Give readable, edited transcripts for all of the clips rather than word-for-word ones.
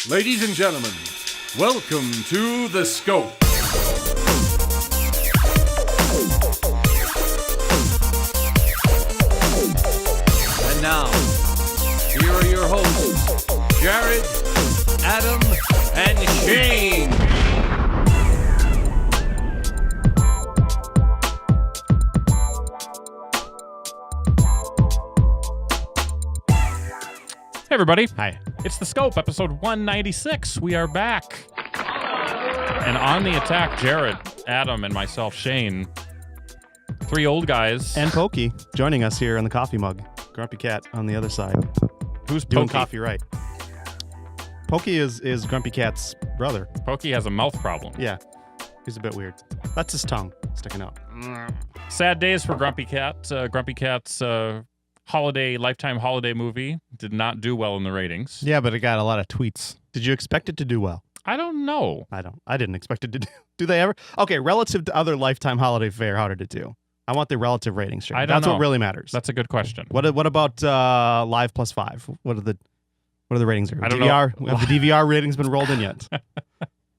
Ladies and gentlemen, welcome to The Scope. And now, here are your hosts, Jared, Adam, and Shane. Hey everybody. Hi. It's The Scope, episode 196. We are back. And on the attack, Jared, Adam, and myself, Shane. Three old guys. And Pokey joining us here on the coffee mug. Grumpy Cat on the other side. Who's doing Pokey? coffee right? Pokey is Grumpy Cat's brother. Pokey has a mouth problem. Yeah. He's a bit weird. That's his tongue sticking out. Sad days for Grumpy Cat. Grumpy Cat's lifetime holiday movie did not do well in the ratings. Yeah, but it got a lot of tweets. Did you expect it to do well? I don't know. I didn't expect it to do. Do they ever? Okay, relative to other Lifetime holiday fare, how did it do? I want the relative ratings. I don't That's know. what really matters. That's a good question. What about Live plus 5? What are the ratings here? I don't DVR, know. Have the DVR ratings been rolled in yet?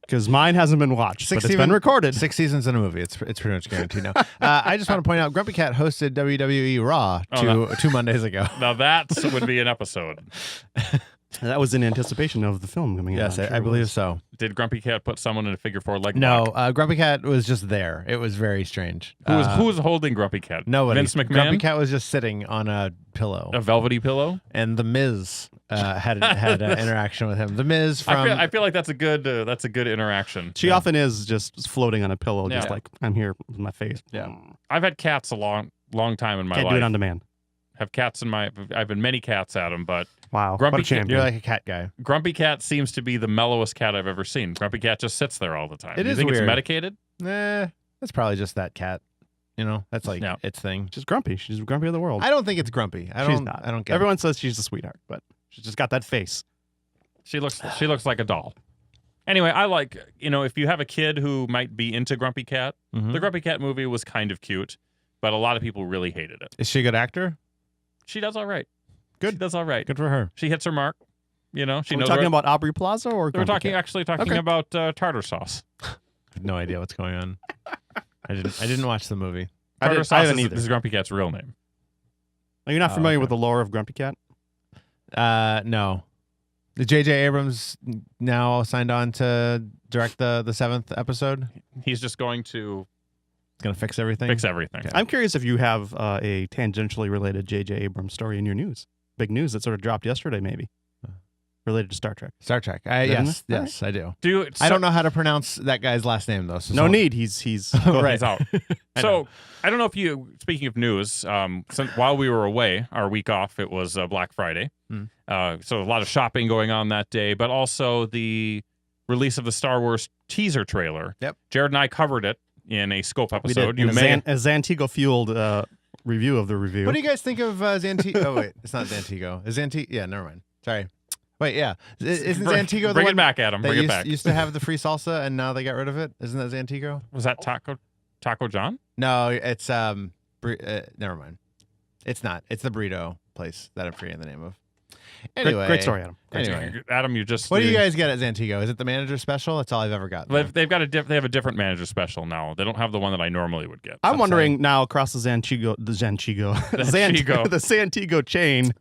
Because mine hasn't been watched, but it's been recorded. 6 seasons in a movie. It's pretty much guaranteed now. I just want to point out, Grumpy Cat hosted WWE Raw two Mondays ago. Now that would be an episode. That was in anticipation of the film coming out. Yes, I believe so. Did Grumpy Cat put someone in a figure four leg No, lock? Grumpy Cat was just there. It was very strange. Who was holding Grumpy Cat? Nobody. Vince McMahon? Grumpy Cat was just sitting on a pillow. A velvety pillow? And The Miz had an interaction with him. The Miz from... I feel like that's a good interaction. She often is just floating on a pillow, just Yeah. like, I'm here with my face. Yeah. I've had cats a long time in my Can't life. do it on demand. Have cats in my. I've been many cats, Adam, but Wow. Grumpy what a Cat- champion. You're like a cat guy. Grumpy Cat seems to be the mellowest cat I've ever seen. Grumpy Cat just sits there all the time. It Do you is think weird. it's medicated? That's probably just that cat. You know, that's like Yeah. its thing. She's grumpy. She's grumpy of the world. I don't think it's grumpy. She's not. I don't get Everyone says she's a sweetheart, but she's just got that face. She looks like a doll. Anyway, I like, if you have a kid who might be into Grumpy Cat, Mhm. the Grumpy Cat movie was kind of cute, but a lot of people really hated it. Is she a good actor? She does all right. Good. She does all right. Good for her. She hits her mark. She Are we knows talking her- about Aubrey Plaza or We're Grumpy Cat? talking Okay. about tartar sauce. I have no idea what's going on. I didn't watch the movie. Tartar I sauce haven't either. is Grumpy Cat's real name. Are you not familiar okay. with the lore of Grumpy Cat? No. Did J.J. Abrams now signed on to direct the 7th episode? He's just going to He's gonna fix everything. fix everything. Okay. I'm curious if you have a tangentially related J.J. Abrams story in your news. Big news that sort of dropped yesterday, maybe. Related to Star Trek. Star Trek. Isn't Yes, I do. I I don't know how to pronounce that guy's last name though. So No need. He's Right. He's out. I So know. I don't know if you. Speaking of news, while we were away, our week off, it was Black Friday. Mm. So a lot of shopping going on that day, but also the release of the Star Wars teaser trailer. Yep. Jared and I covered it in a Scope we episode. did a Zantigo fueled review of the review. What do you guys think of Zantigo? Oh wait, it's not Zantigo. Is Zantigo? Yeah, never mind. Sorry. Wait, yeah. Isn't Zantigo the Bring one it back, Adam. that Bring it used, back. used to have the free salsa and now they got rid of it? Isn't that Zantigo? Was that Taco John? No, it's never mind. It's not. It's the burrito place that I'm forgetting the name of. Anyway, Great story, Adam. Anyway, Adam, you just. what do you guys get at Zantigo? Is it the manager special? That's all I've ever gotten. They've got they have a different manager special now. They don't have the one that I normally would get. I'm wondering now across the Zantigo, the Zantigo chain,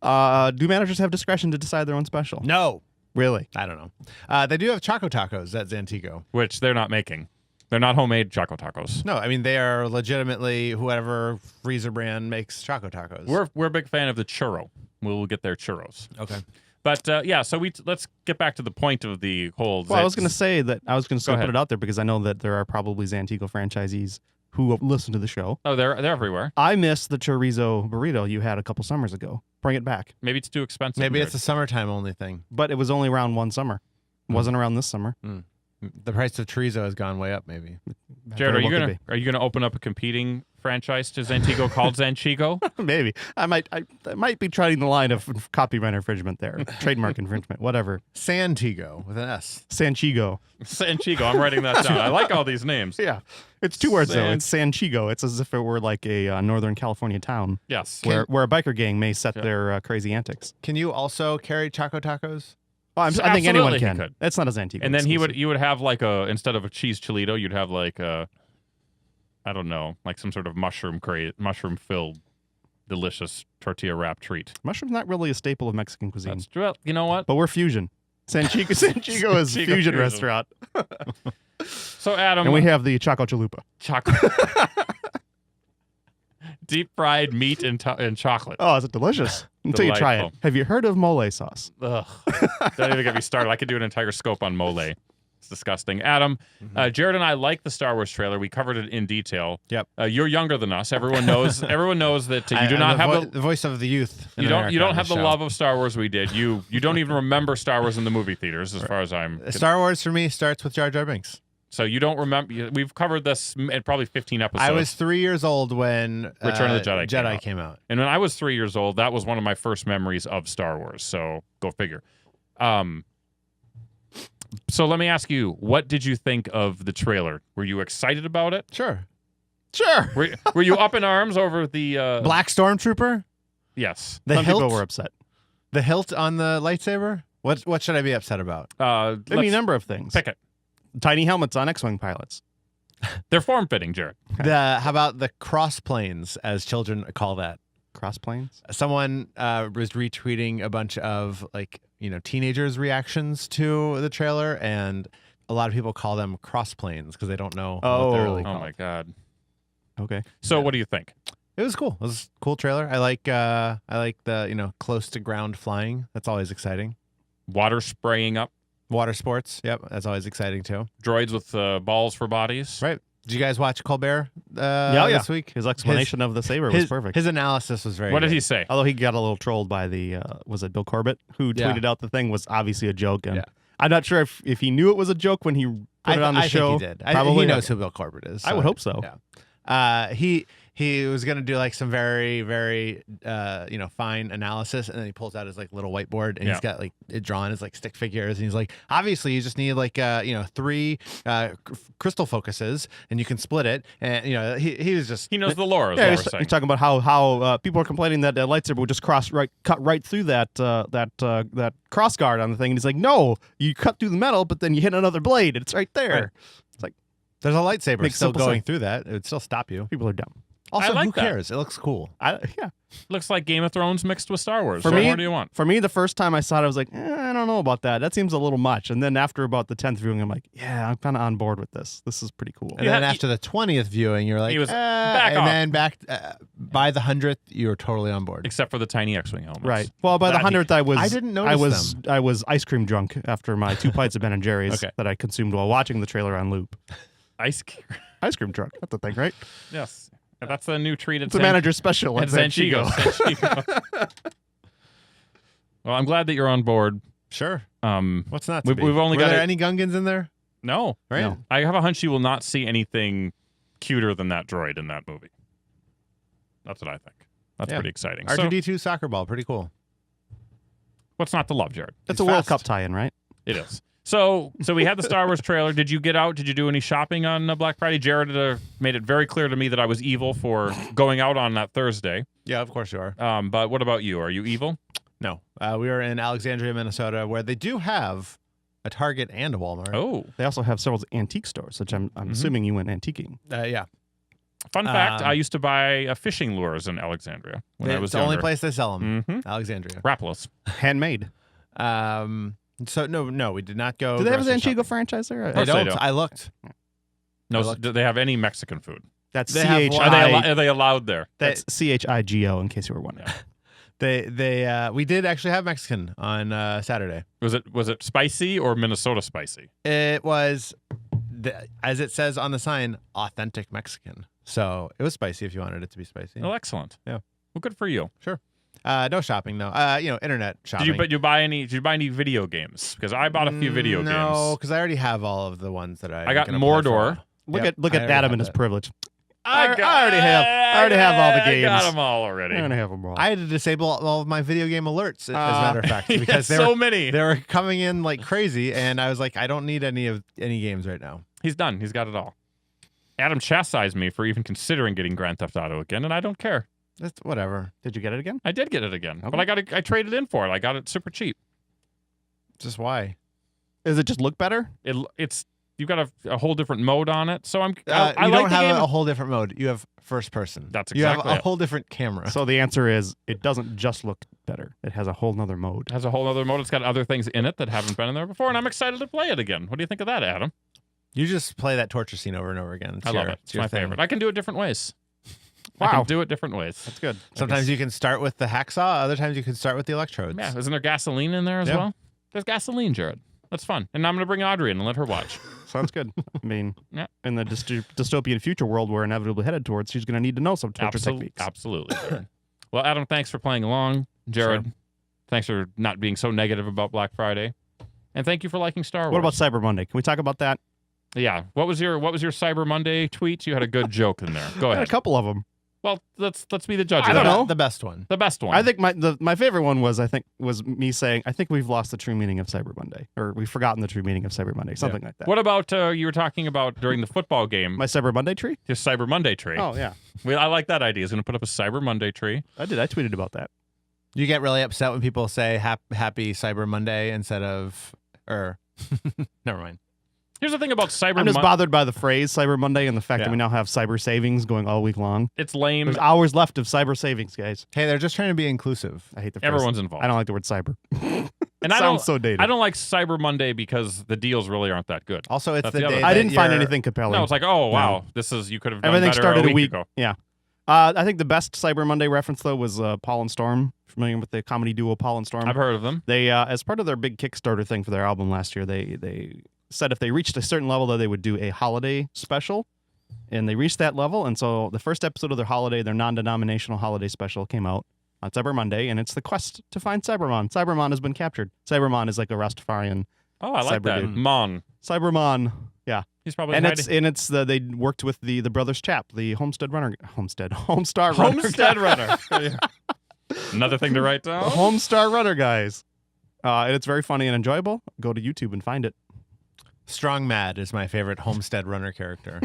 do managers have discretion to decide their own special? No, Really? I don't know. They do have Choco Tacos at Zantigo. Which they're not making. They're not homemade Choco Tacos. No, I mean they are legitimately whoever freezer brand makes Choco Tacos. We're a big fan of the churro. We'll get their churros. okay. But so let's get back to the point of the whole. Well, I was going to say that I was going to Go put ahead. it out there because I know that there are probably Zantigo franchisees who listen to the show. Oh, they're everywhere. I missed the chorizo burrito you had a couple summers ago. Bring it back. Maybe it's too expensive. Maybe Jared. it's a summertime only thing. But it was only around one summer. It wasn't around this summer. The price of chorizo has gone way up. Maybe. Jared, Very well could are you gonna open up a competing franchise to Zantigo called Zanchigo? be. Maybe I might be trying the line of copyright infringement there, trademark infringement, whatever. Santigo with an S. Sanchigo. Zanchigo. I'm writing that down. I like all these names. Yeah, it's two words though. It's Sanchigo. It's as if it were like a Northern California town Yes. where a biker gang may set their crazy antics. Can you also carry Choco Tacos? I think anyone Absolutely he can. could. That's not as antique. And then you would have like instead of a cheese chilito, you'd have like I don't know, like some sort of mushroom filled delicious tortilla wrap treat. Mushroom's not really a staple of Mexican cuisine. That's true. You know what? But we're fusion. San Chico is a fusion restaurant. So Adam, And we have the Choco Chalupa. Deep fried meat and chocolate. Oh, is it delicious? Until you try it. Delightful. Have you heard of mole sauce? Ugh. Don't even get me started. I could do an entire scope on mole. It's disgusting. Adam, Jared and I like the Star Wars trailer. We covered it in detail. Yep. You're younger than us. Everyone knows. Everyone knows that you do not have the voice of the youth. You don't have the love of Star Wars we did. You don't even remember Star Wars in the movie theaters, as far as I'm. Star Wars for me starts with Jar Jar Binks. So you don't remember. We've covered this in probably 15 episodes. I was 3 years old when Return of the Jedi came out. And when I was 3 years old, that was one of my first memories of Star Wars. So go figure. So let me ask you, what did you think of the trailer? Were you excited about it? Sure. Were you up in arms over the Black Stormtrooper? Yes. Some people were upset. The hilt on the lightsaber? What should I be upset about? Any number of things. Pick it. Tiny helmets on X-Wing pilots. They're form-fitting, Jared. How about the cross planes, as children call that? Cross planes? Someone was retweeting a bunch of teenagers' reactions to the trailer, and a lot of people call them cross planes because they don't know what they're really called. Oh my god. Okay. So what do you think? It was cool. It was a cool trailer. I like the close to ground flying. That's always exciting. Water spraying up. Water sports. Yep, that's always exciting too. Droids with balls for bodies. Right. Did you guys watch Colbert this week? His explanation of the saber was perfect. His analysis was very What good. did he say? Although he got a little trolled by the, was it Bill Corbett, who tweeted out the thing was obviously a joke. And I'm not sure if he knew it was a joke when he put it on the show. I think he did. Probably he knows who Bill Corbett is. So I would hope so. Yeah. He was going to do like some very, very, fine analysis. And then he pulls out his like little whiteboard and he's got like it drawn as like stick figures. And he's like, obviously you just need like, 3 crystal focuses and you can split it. And, he was just. He knows the lore. Yeah, he's talking about how people are complaining that a lightsaber would just cut right through that cross guard on the thing. And he's like, no, you cut through the metal, but then you hit another blade. It's right there. Right. It's like, there's a lightsaber Makes still simple going sense. through that. It would still stop you. people are dumb. Also, I like who that. cares? It looks cool. Looks like Game of Thrones mixed with Star Wars. For What me- more do you want? For me, the first time I saw it, I was like, I don't know about that. That seems a little much. And then after about the 10th viewing, I'm like, yeah, I'm kind of on board with this. This is pretty cool. And then after the 20th viewing, you're like, He was back off. and then by the 100th, you were totally on board. Except for the tiny X-wing helmets. Right. Well, by the That he- 100th, I didn't notice I was ice cream drunk after my 2 pints of Ben and Jerry's Okay. that I consumed while watching the trailer on loop. Ice Ice cream drunk. That's the thing, right? Yes. That's the new treat at It's a manager's special at at San Chigo. Chigos. Well, I'm glad that you're on board. Sure. What's not? We've only got there it- any Gungans in there? No. Right. No. I have a hunch you will not see anything cuter than that droid in that movie. That's what I think. That's Yeah. pretty exciting. So, R2D2 soccer ball, pretty cool. what's not to love, Jared? That's He's a World fast. Cup tie-in, right? It is. So we had the Star Wars trailer. Did you get out? Did you do any shopping on Black Friday? Jared made it very clear to me that I was evil for going out on that Thursday. Yeah, of course you are. But what about you? Are you evil? No, we were in Alexandria, Minnesota, where they do have a Target and a Walmart. Oh, They also have several antique stores, which I'm assuming you went antiquing. Yeah. fun fact: I used to buy fishing lures in Alexandria when I was It's the only younger. place they sell them. Mm-hmm. Alexandria. Rappless. Handmade. So no, we did not go. Do they have a grocery San Chigo shopping. franchise there? Of They course they don't. don't. I looked. No, I looked. do they have any Mexican food? That's They have C-H-I. one. Are they allowed there? That's C-H-I-G-O, in case you were wondering. Yeah. We did actually have Mexican on Saturday. Was it spicy or Minnesota spicy? It was, as it says on the sign, authentic Mexican. So it was spicy if you wanted it to be spicy. Oh, excellent. Yeah. Well, good for you. No shopping, no. Internet shopping. Did you buy any video games? Because I bought a few video No, games. because I already have all of the ones that I got gonna play for a Mordor. while. Look Yep, at I already Adam have and his that. privilege. I already have all the I got games. them all already. I'm going to have them all. I had to disable all of my video game alerts, as a matter of fact, because they so were many. they were coming in like crazy, and I was like, I don't need any games right now. He's done. He's got it all. Adam chastised me for even considering getting Grand Theft Auto again, and I don't care. That's whatever. Did you get it again? I did get it again, Okay. but I traded in for it. I got it super cheap. Just why? Does it just look better? It's you've got a whole different mode on it. So I You like don't the have game. a whole different mode. You have first person. That's You have exactly a it. whole different camera. So the answer is it doesn't just look better. It has a whole nother mode. It has a whole other mode. It's got other things in it that haven't been in there before, and I'm excited to play it again. What do you think of that, Adam? You just play that torture scene over and over again. I love it. It's my favorite. I can do it different ways. I Wow. can do it different ways. That's good. Sometimes you can start with the hacksaw. Other times you can start with the electrodes. Yeah, isn't there gasoline in there as Yeah. well? There's gasoline, Jared. That's fun. And I'm going to bring Audrey in and let her watch. Sounds good. I mean, Yeah. in the dystopian future world we're inevitably headed towards, she's going to need to know some torture techniques. Absolutely. Jared. Well, Adam, thanks for playing along. Jared, thanks for not being so negative about Black Friday. And thank you for liking Star Wars. What about Cyber Monday? Can we talk about that? Yeah. What was your Cyber Monday tweet? You had a good joke in there. Go I had ahead. a couple of them. Well, let's be the judge. I of don't that. know. The best one. The best one. I think my favorite one was me saying I think we've lost the true meaning of Cyber Monday, or we've forgotten the true meaning of Cyber Monday, something like that. What about you were talking about during the football game? My Cyber Monday tree? Your Cyber Monday tree. Oh yeah, I like that idea. He's going to put up a Cyber Monday tree. I did. I tweeted about that. You get really upset when people say happy Cyber Monday instead of, or, never mind. Here's the thing about Cyber I'm just Monday. bothered by the phrase Cyber Monday and the fact Yeah. that we now have cyber savings going all week long. It's lame. There's hours left of cyber savings, guys. Hey, they're just trying to be inclusive. I hate the phrase. Everyone's involved. I don't like the word cyber. And It I sounds don't. so dated. I don't like Cyber Monday because the deals really aren't that good. Also, it's That's the the other day thing. I that didn't find you're- anything compelling. No, it's like, oh wow, this is you could have done Everything better started a week ago. Yeah. I think the best Cyber Monday reference though was Paul and Storm. Familiar with the comedy duo Paul and Storm? I've heard of them. They, as part of their big Kickstarter thing for their album last year, they said if they reached a certain level, that they would do a holiday special, and they reached that level. And so the first episode of their non-denominational holiday special came out on Cyber Monday, and it's the quest to find Cybermon. Cybermon has been captured. Cybermon is like a Rastafarian Oh, I like Cyber that. dude. Mon. Cybermon. Yeah, He's probably and hiding. they worked with the Brothers Chap, the Homestar Runner Another thing to write down. Homestar Runner guys. And it's very funny and enjoyable. Go to YouTube and find it. Strong Mad is my favorite Homestead runner character.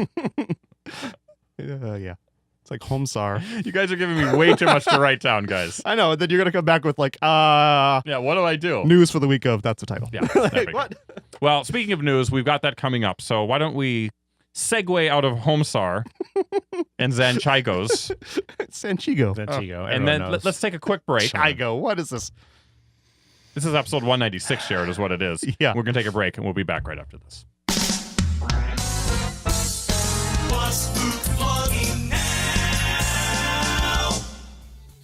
Yeah. It's like Homestar. You guys are giving me way too much to write down, guys. I know. Then you're going to come back with like, Yeah, what do I do? news for the week of. That's the title. Yeah, there we Like, go. what? Well, speaking of news, we've got that coming up. So why don't we segue out of Homestar and then Chigos, Sanchigo. Chigo. and then let's take a quick break. Chigo. What is this? This is episode 196, Jared, is what it is. Yeah. We're going to take a break, and we'll be back right after this.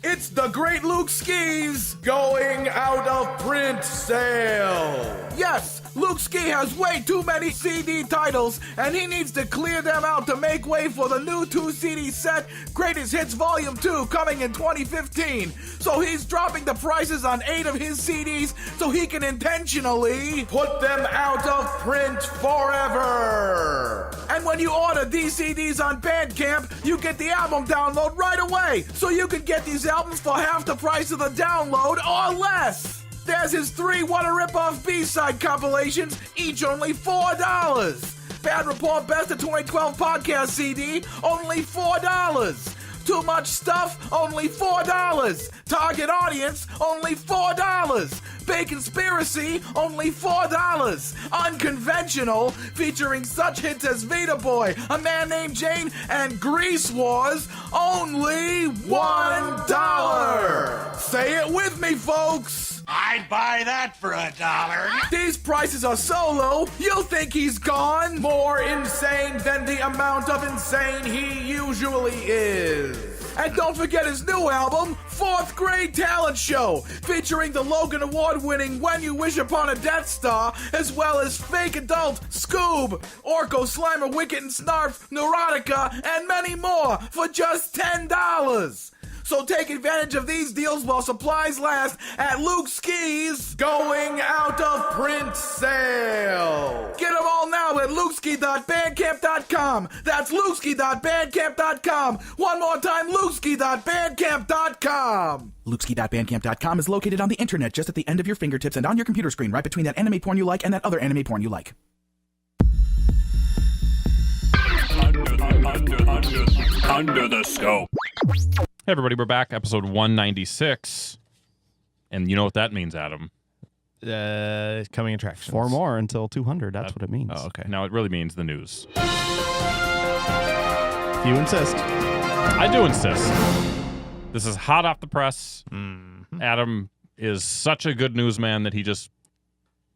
It's the Great Luke Ski's going out of print sale. Yes, Luke Ski has way too many CD titles, and he needs to clear them out to make way for the new 2-CD set, Greatest Hits Volume 2, coming in 2015. So he's dropping the prices on 8 of his CDs so he can intentionally put them out of print forever. And when you order these CDs on Bandcamp, you get the album download right away, so you can get these albums for half the price of the download or less. There's his 3 What a Rip-Off B-Side compilations, each only $4. Bad Report Best of 2012 Podcast CD, only $4. Too Much Stuff, only $4. Target Audience, only $4. Big Conspiracy, only $4. Unconventional, featuring such hits as Vita Boy, A Man Named Jane, and Grease Wars, only $1. Say it with me, folks. I'd buy that for $1. These prices are so low, you'll think he's gone more insane than the amount of insane he usually is. And don't forget his new album, 4th Grade Talent Show, featuring the Logan Award-winning When You Wish Upon a Death Star, as well as Fake Adult, Scoob, Orko, Slimer, Wicket and Snarf, Neurotica, and many more for just $10. So take advantage of these deals while supplies last at Luke Ski's going out of print sale. Get them all now at lukeski.bandcamp.com. That's lukeski.bandcamp.com. One more time, lukeski.bandcamp.com. Lukeski.bandcamp.com is located on the internet just at the end of your fingertips and on your computer screen, right between that anime porn you like and that other anime porn you like. Under the scope. Hey, everybody, we're back, episode 196. And you know what that means, Adam. Coming attractions. 4 more until 200. That's what it means. Oh, okay. No, it really means the news. If you insist. I do insist. This is hot off the press. Adam is such a good newsman that he just...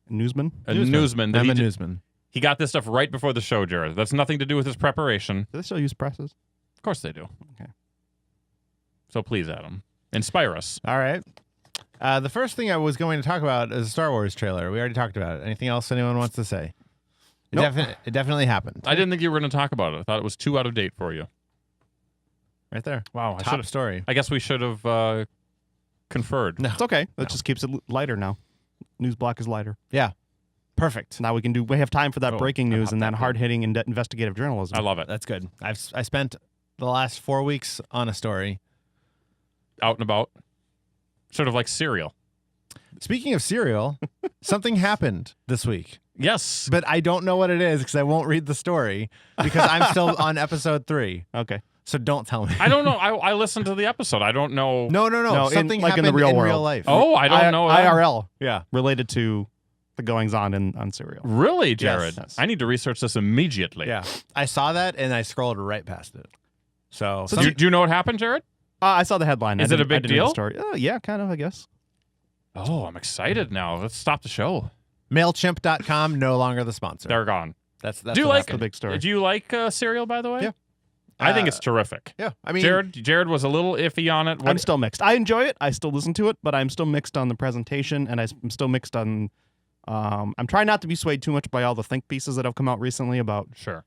Newsman? Newsman. I'm a newsman. He got this stuff right before the show, Jared. That's nothing to do with his preparation. Do they still use presses? Of course they do. Okay. So please, Adam, inspire us. All right. The first thing I was going to talk about is a Star Wars trailer. We already talked about it. Anything else anyone wants to say? Nope. It definitely happened. I didn't think you were going to talk about it. I thought it was too out of date for you. Right there. Wow. Top story. I guess we should have conferred. No. It's okay. That just keeps it lighter now. News block is lighter. Yeah. Perfect. Now we have time for that breaking news and that that hard-hitting investigative journalism. I love it. That's good. I spent the last 4 weeks on a story. Out and about. Sort of like cereal. Speaking of cereal, something happened this week. Yes. But I don't know what it is because I won't read the story because I'm still on episode 3. Okay. So don't tell me. I don't know. I listened to the episode. I don't know. No. Something like in happened the real in world. real life. Oh, I don't know. that. IRL. Yeah. Related to the goings-on on Serial. Really, Jared? Yes. I need to research this immediately. Yeah. I saw that and I scrolled right past it. So Do you know what happened, Jared? I saw the headline. Is it a big I didn't know the deal? Story. Yeah, kind of, I guess. Oh, I'm excited now. Let's stop the show. MailChimp.com, no longer the sponsor. They're gone. That's Do you what like the happened. big story. Do you like cereal, by the way? Yeah. I think it's terrific. Yeah. I mean, Jared was a little iffy on it. I'm still mixed. I enjoy it. I still listen to it, but I'm still mixed on the presentation, and I'm still mixed on. I'm trying not to be swayed too much by all the think pieces that have come out recently about, Sure.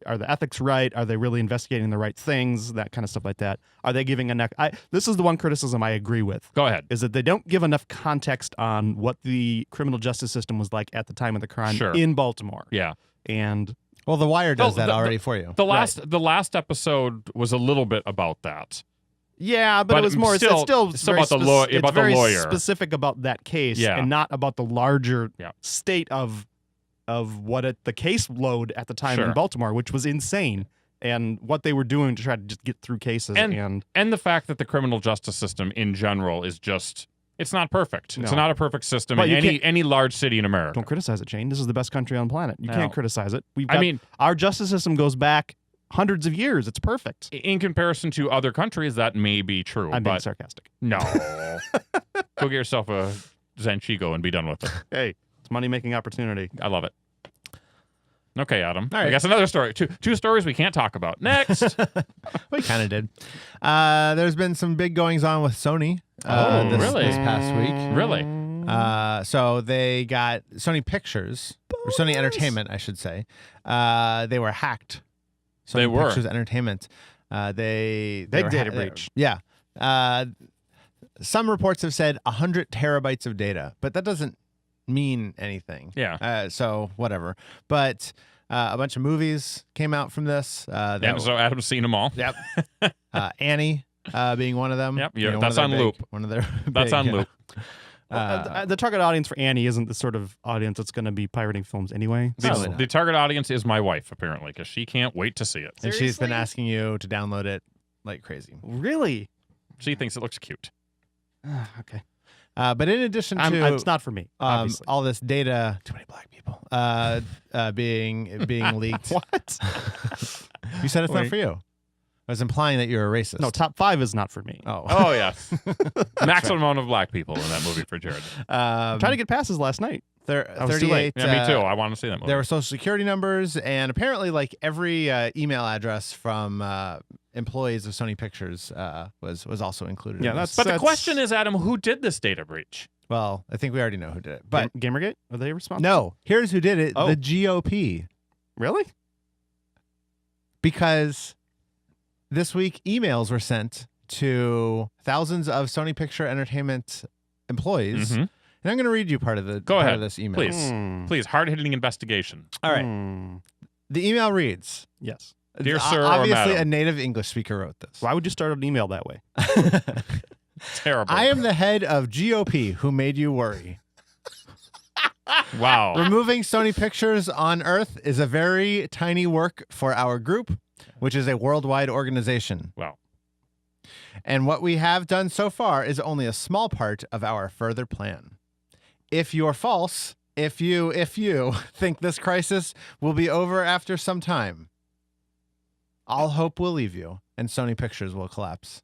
Are the ethics right? Are they really investigating the right things? That kind of stuff like that. Are they giving enough? This is the one criticism I agree with. Go ahead. Is that they don't give enough context on what the criminal justice system was like at the time of the crime Sure. in Baltimore. Yeah. And well, The Wire does No, that already for you. The last episode was a little bit about that. yeah, but it was more. still- it's still still very about the it's about the very lawyer. specific about that case, Yeah. and not about the larger Yeah. state of what the case load at the time Sure. in Baltimore, which was insane, and what they were doing to try to just get through cases. And the fact that the criminal justice system in general is just it's not perfect. It's No. not a perfect system But in you any large city in America. don't criticize it, Shane. This is the best country on the planet. You No. can't criticize it. I mean, our justice system goes back hundreds of years. It's perfect. in comparison to other countries, that may be true. I'm being but sarcastic. no. Go get yourself a Chigo and be done with it. Hey, it's money-making opportunity. I love it. Okay, Adam. All right. I guess another story. Two stories we can't talk about. Next. We kind of did. There's been some big goings on with Sony this past week. Really? So they got Sony Pictures, or Sony Entertainment, I should say. They were hacked. Sony They were. Pictures Entertainment. They Big were data breach. Yeah. Some reports have said 100 terabytes of data, but that doesn't mean anything. Yeah. So whatever. But a bunch of movies came out from this. So Adam's seen them all. Yep. Annie being one of them. Yep, one that's of their on big- loop. One of their That's big, on loop. The target audience for Annie isn't the sort of audience that's going to be pirating films anyway. Probably not. The target audience is my wife, apparently, because she can't wait to see it. And she's been asking you to download it like crazy. Really? She thinks it looks cute. Okay. But in addition to It's not for me, obviously. all this data, too many black people being leaked. What? You said it's not Wait. for you. I was implying that you're a racist. No, top 5 is not for me. Oh, yes. Maximum amount of black people in that movie for Jared. I'm trying to get passes last night. I was too 38. late. Yeah, me too. I want to see that movie. There were social security numbers, and apparently, like every email address from employees of Sony Pictures was also included. Yeah, in this. But the question is, Adam, who did this data breach? Well, I think we already know who did it. But Gamergate? Are they responsible? no, here's who did it: Oh. the GOP. Really? Because this week emails were sent to thousands of Sony Picture Entertainment employees, Mhm. and I'm going to read you part of the Go part ahead, of this email. please. Please, hard-hitting investigation. All right. Hmm. The email reads. Yes. Dear O- sir or obviously madam. a native English speaker wrote this. Why would you start an email that way? Terrible. I am the head of GOP who made you worry. Wow. Removing Sony Pictures on Earth is a very tiny work for our group, which is a worldwide organization. Wow. And what we have done so far is only a small part of our further plan. if you're false, if you think this crisis will be over after some time, all hope will leave you, and Sony Pictures will collapse.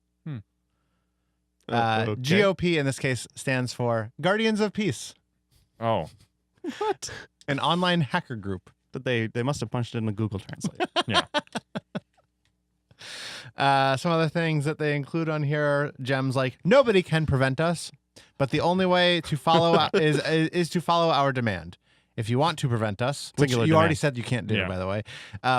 Okay. GOP in this case stands for Guardians of Peace, Oh, What? an online hacker group. But they must have punched it in the Google Translate. yeah. Some other things that they include on here are gems like nobody can prevent us, but the only way to follow is to follow our demand. If you want to prevent us, which you Singular already demand. said you can't do, Yeah. by the way,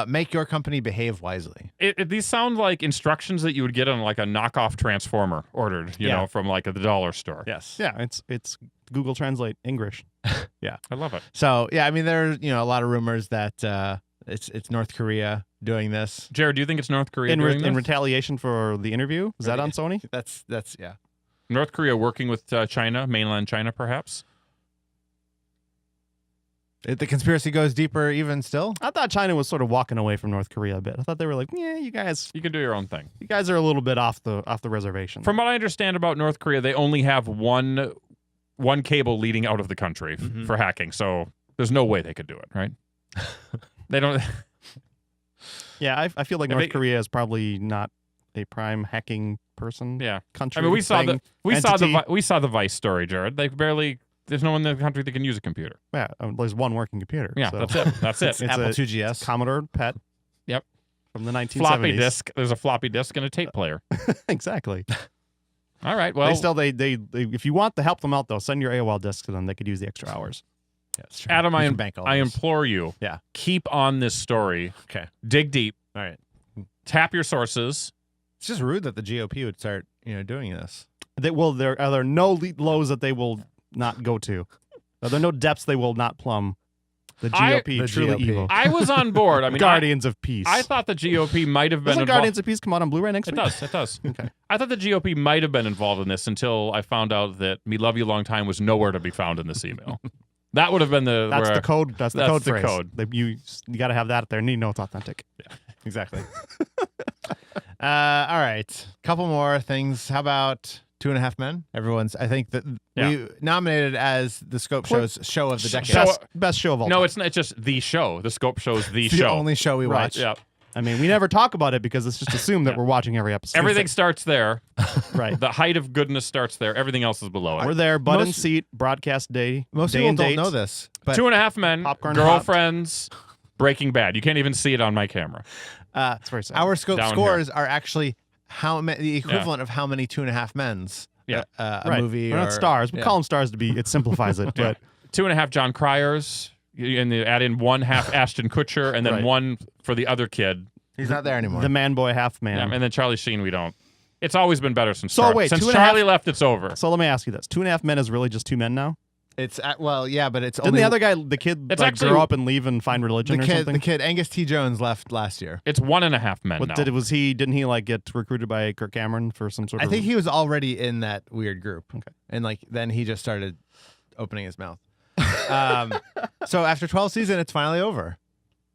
make your company behave wisely. These sound like instructions that you would get on like a knockoff transformer ordered, you Yeah. know, from like the dollar store. Yes. Yeah, it's Google Translate English. I love it. So yeah, I mean, there's a lot of rumors that it's North Korea doing this. Jared, do you think it's North Korea doing In this? retaliation for the interview? Is that on Sony? That's yeah. North Korea working with China, mainland China, perhaps? The conspiracy goes deeper even still. I thought China was sort of walking away from North Korea a bit. I thought they were like, yeah, you guys You can do your own thing. are a little bit off the reservation. From what I understand about North Korea, they only have one cable leading out of the country for hacking, so there's no way they could do it, right? They don't. Yeah, I feel like If North they- Korea is probably not a prime hacking person. Yeah, Country. I mean, we saw thing, the entity. Vice story, Jared. They barely. There's no one in the country that can use a computer. Yeah, there's one working computer. Yeah, so. that's it. That's it. It's Apple a 2GS. Commodore PET. Yep. From the 1970s. Floppy disk. There's a floppy disk and a tape player. Exactly. All right. Well, they if you want to help them out though, send your AOL disk to them. They could use the extra hours. Yeah, it's true. Adam, You I can bank all I this. implore you. Yeah. Keep on this story. Okay. Dig deep. All right. Tap your sources. It's just rude that the GOP would start doing this. There are no lows that they will not go to. Are there no depths they will not plumb? The GOP, The truly GOP. evil. I was on board. I mean, Guardians of Peace. I thought the GOP might have been Doesn't involved. Guardians of Peace come out on Blu-ray next It week? does. It does. Okay. I thought the GOP might have been involved in this until I found out that "Me Love You Long Time" was nowhere to be found in this email. That would have been the That's where- the code. That's the that's code the phrase. code. You got to have that there. And you know it's authentic. Exactly. All right. Couple more things. How about 2.5 Men? I think that we nominated as the Scope Show's show of the decade. Best show of all No, time. it's not. It's just the show. The Scope Show's the It's the show. only show we Right. watch. Yeah. I mean, we never talk about it because it's just assumed that we're watching every episode. Everything starts there. Right. The height of goodness starts there. Everything else is below it. We're there, butt in Most- seat, broadcast day. Most day people and don't date. know this, but 2.5 Men, Popcorn Girlfriends, Breaking Bad. You can't even see it on my camera. It's very sad. our Scope Down scores are actually the equivalent of how many 2.5 Men's Yeah. a right. movie We're or not stars. We yeah. call them stars to be. It simplifies it, but 2.5 John Cryers. And they add in 1/2 Ashton Kutcher, and then Right. one for the other kid. He's not there anymore. the man boy half man. Yeah, and then Charlie Sheen. We don't. It's always been better since So wait, since 2.5 Charlie left. It's over. So let me ask you this: 2.5 Men is really just 2 men now? It's but it's Didn't only the other guy, the kid, It's like actually- grow up and leave and find religion or something? the kid Angus T. Jones left last year. It's 1.5 Men What now. didn't he like get recruited by Kirk Cameron for some sort I of? think he was already in that weird group. Okay. And then he just started opening his mouth. So after 12 seasons, it's finally over.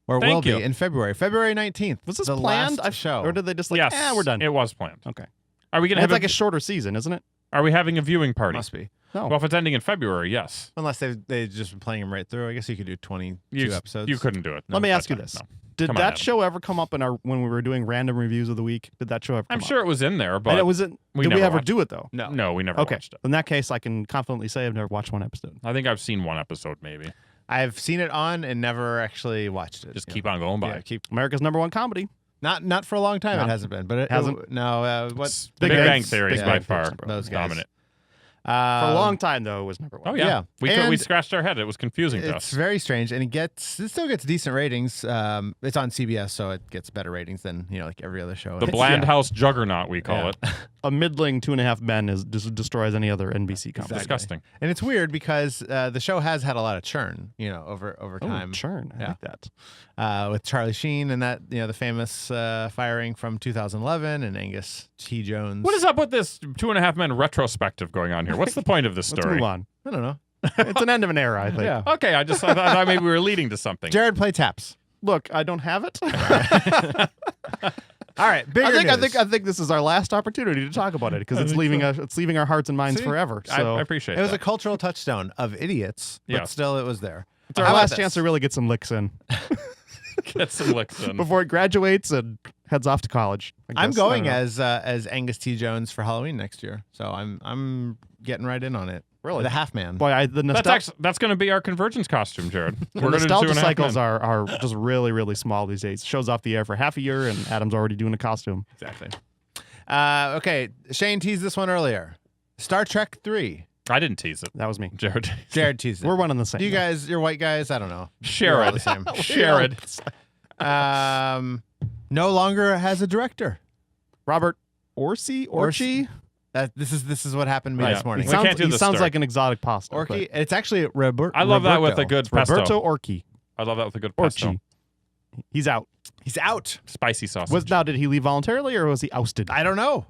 Or Thank will be you. in February. February 19th. Was this the planned? last show. Or did they just like, yes, we're done? It was planned. Okay. Are we gonna It's have like a shorter season, isn't it? Are we having a viewing party? Must be. No. Well, if it's ending in February, yes. Unless they've just been playing him right through. I guess you could do 22 episodes. You couldn't do it. Let me that ask you time, this. no. Did Come on, that Adam. show ever come up when we were doing random reviews of the week? Did that show ever come I'm up? sure it was in there, And but it wasn't. we Did we never ever watched do it though? no, we never Okay. watched it. In that case, I can confidently say I've never watched one episode. I think I've seen one episode, maybe. I've seen it on and never actually watched it. Just keep on going by. Yeah, keep America's #1 comedy. not for a long time. Not- it hasn't been, but it hasn't? No, what? It's Big Bang Theory is Big by Bang far Theory, those guys. dominant. For a long time though, it was #1. Oh yeah, Yeah. we And scratched our head. It was confusing to It's us. very strange, and it still gets decent ratings. It's on CBS, so it gets better ratings than like every other show. The Bland House Juggernaut, we call Yeah. it. A middling 2.5 Men destroys any other NBC comedy. Disgusting. and it's weird because the show has had a lot of churn, over time. Oh, churn. I Yeah. like that. With Charlie Sheen and that the famous firing from 2011 and Angus T. Jones. What is up with this 2.5 Men retrospective going on here? What's the point of this Let's story? move on. I don't know. It's an end of an era, I think. Yeah. Okay, I thought maybe we were leading to something. Jared, play taps. Look, I don't have it. All right, bigger news. I think this is our last opportunity to talk about it because it's leaving our hearts and minds See? forever. So I appreciate It was that. a cultural touchstone of idiots, but Yeah. still it was there. it's our How about last this? chance to really get some licks in Get some licks in. before it graduates and heads off to college. I I'm guess. I don't going know. as Angus T. Jones for Halloween next year, so I'm getting right in on it. Really? the half man. Boy, That's going to be our convergence costume, Jared. the We're going to do nostalgia 2.5 cycles men. are just really, really small these days. Show's off the air for half a year, and Adam's already doing a costume. Exactly. Okay, Shane teased this one earlier. Star Trek 3. I didn't tease it. That was me. Jared. Jared teased it. We're one and the same. You though. guys, you're white guys. I don't know. You're all Sherrod. the same. Sherrod. No longer has a director. Robert Orci. This is what happened to me Right. this morning. We can't do He the sounds story. like an exotic pasta. Orky. It's actually Roberto. I love that with a good pesto. Roberto Orci. I love that with a good pesto. Orci. He's out. He's out. Spicy sausage. Now, did he leave voluntarily or was he ousted? I don't know.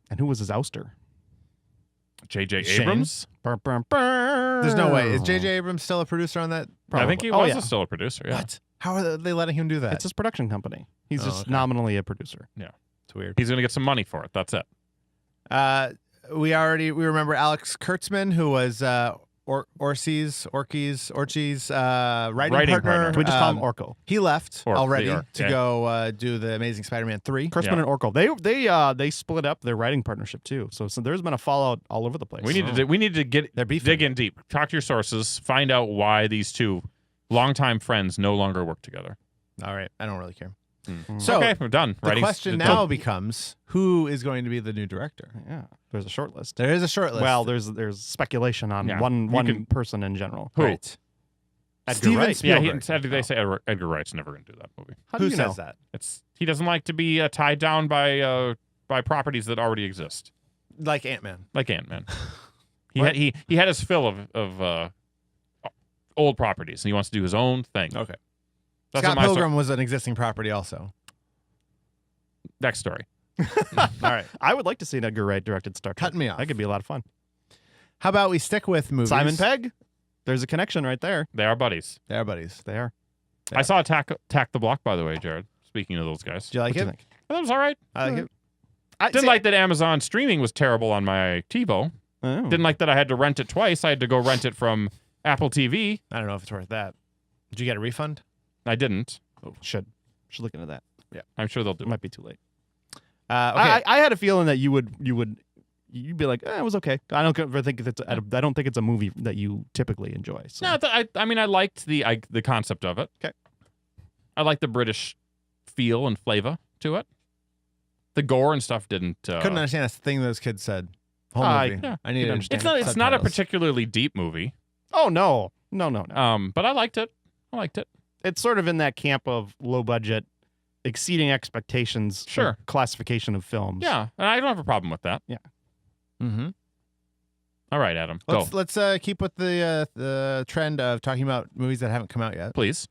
And who was his ouster? J.J. Shane? Abrams? There's no way. Is J.J. Abrams still a producer on that? I think he Oh, was yeah. still a producer. Yeah. What? How are they letting him do that? It's his production company. He's just okay. nominally a producer. It's weird. He's going to get some money for it. That's it. We remember Alex Kurtzman, who was Orci's writing partner. Can we just call him Orko? He left Orc, already the Orc, to yeah. go do the Amazing Spider-Man 3. Kurtzman Yeah. and Orko. They split up their writing partnership too. So there's been a fallout all over the place. We need to get They're beefing. dig in deep. Talk to your sources. Find out why these two longtime friends no longer work together. All right, I don't really care. So So okay, we're done. the Writing- question done. now becomes, who is going to be the new director? Yeah, there's a short list. There is a short list. Well, there's speculation on Yeah. one You can- person in general. Who? Right. Edgar Steven Wright. Spielberg. They say Edgar Wright's never going to do that movie. How do Who you says know? that? He doesn't like to be tied down by properties that already exist, Like Ant-Man. like Ant-Man. What? he had his fill of old properties, and he wants to do his own thing. Okay. That's Scott what my Pilgrim was an existing property also. next story. All right. I would like to see an Edgar Wright directed Star Trek. Cut me off. That could be a lot of fun. How about we stick with movies? Simon Pegg. There's a connection right there. They are buddies. They're buddies. They are. I saw Attack the Block, by the way, Jared. Speaking of those guys, Do you like What do it? you think? I thought it was all right. I like it. Didn't like that Amazon streaming was terrible on my TiVo. Oh. Didn't like that I had to rent it twice. I had to go rent it from Apple TV. I don't know if it's worth that. Did you get a refund? I didn't. Should look into that. I'm sure they'll do It it. might be too late. Okay. I had a feeling that you'd be like, it was okay. I don't think it's a movie that you typically enjoy. So. No, I mean, I liked the concept of it. Okay. I liked the British feel and flavor to it. The gore and stuff didn't. Couldn't understand a thing those kids said. Whole movie. yeah, I need to understand. It's not a subtitles. particularly deep movie. Oh no. But I liked it. It's sort of in that camp of low budget, exceeding expectations. Sure. Classification of films. Yeah, and I don't have a problem with that. Mm-hmm. All right, Adam, Let's keep with the trend of talking about movies that haven't come out yet. please.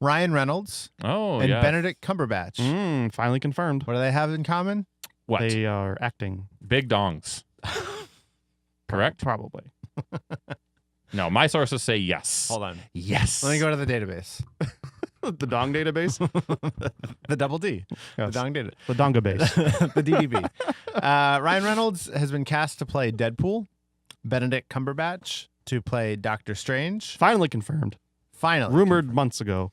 Ryan Reynolds Oh, and yeah. Benedict Cumberbatch. Finally confirmed. What do they have in common? What? They are acting. Big dongs. Correct? Probably. No, my sources say yes. Hold on. Yes. Let me go to the database. The Dong database. The double D. Yes. The Dong data. The Donga base. The DDB. Ryan Reynolds has been cast to play Deadpool. Benedict Cumberbatch to play Doctor Strange. Finally confirmed. Finally. Rumored months ago.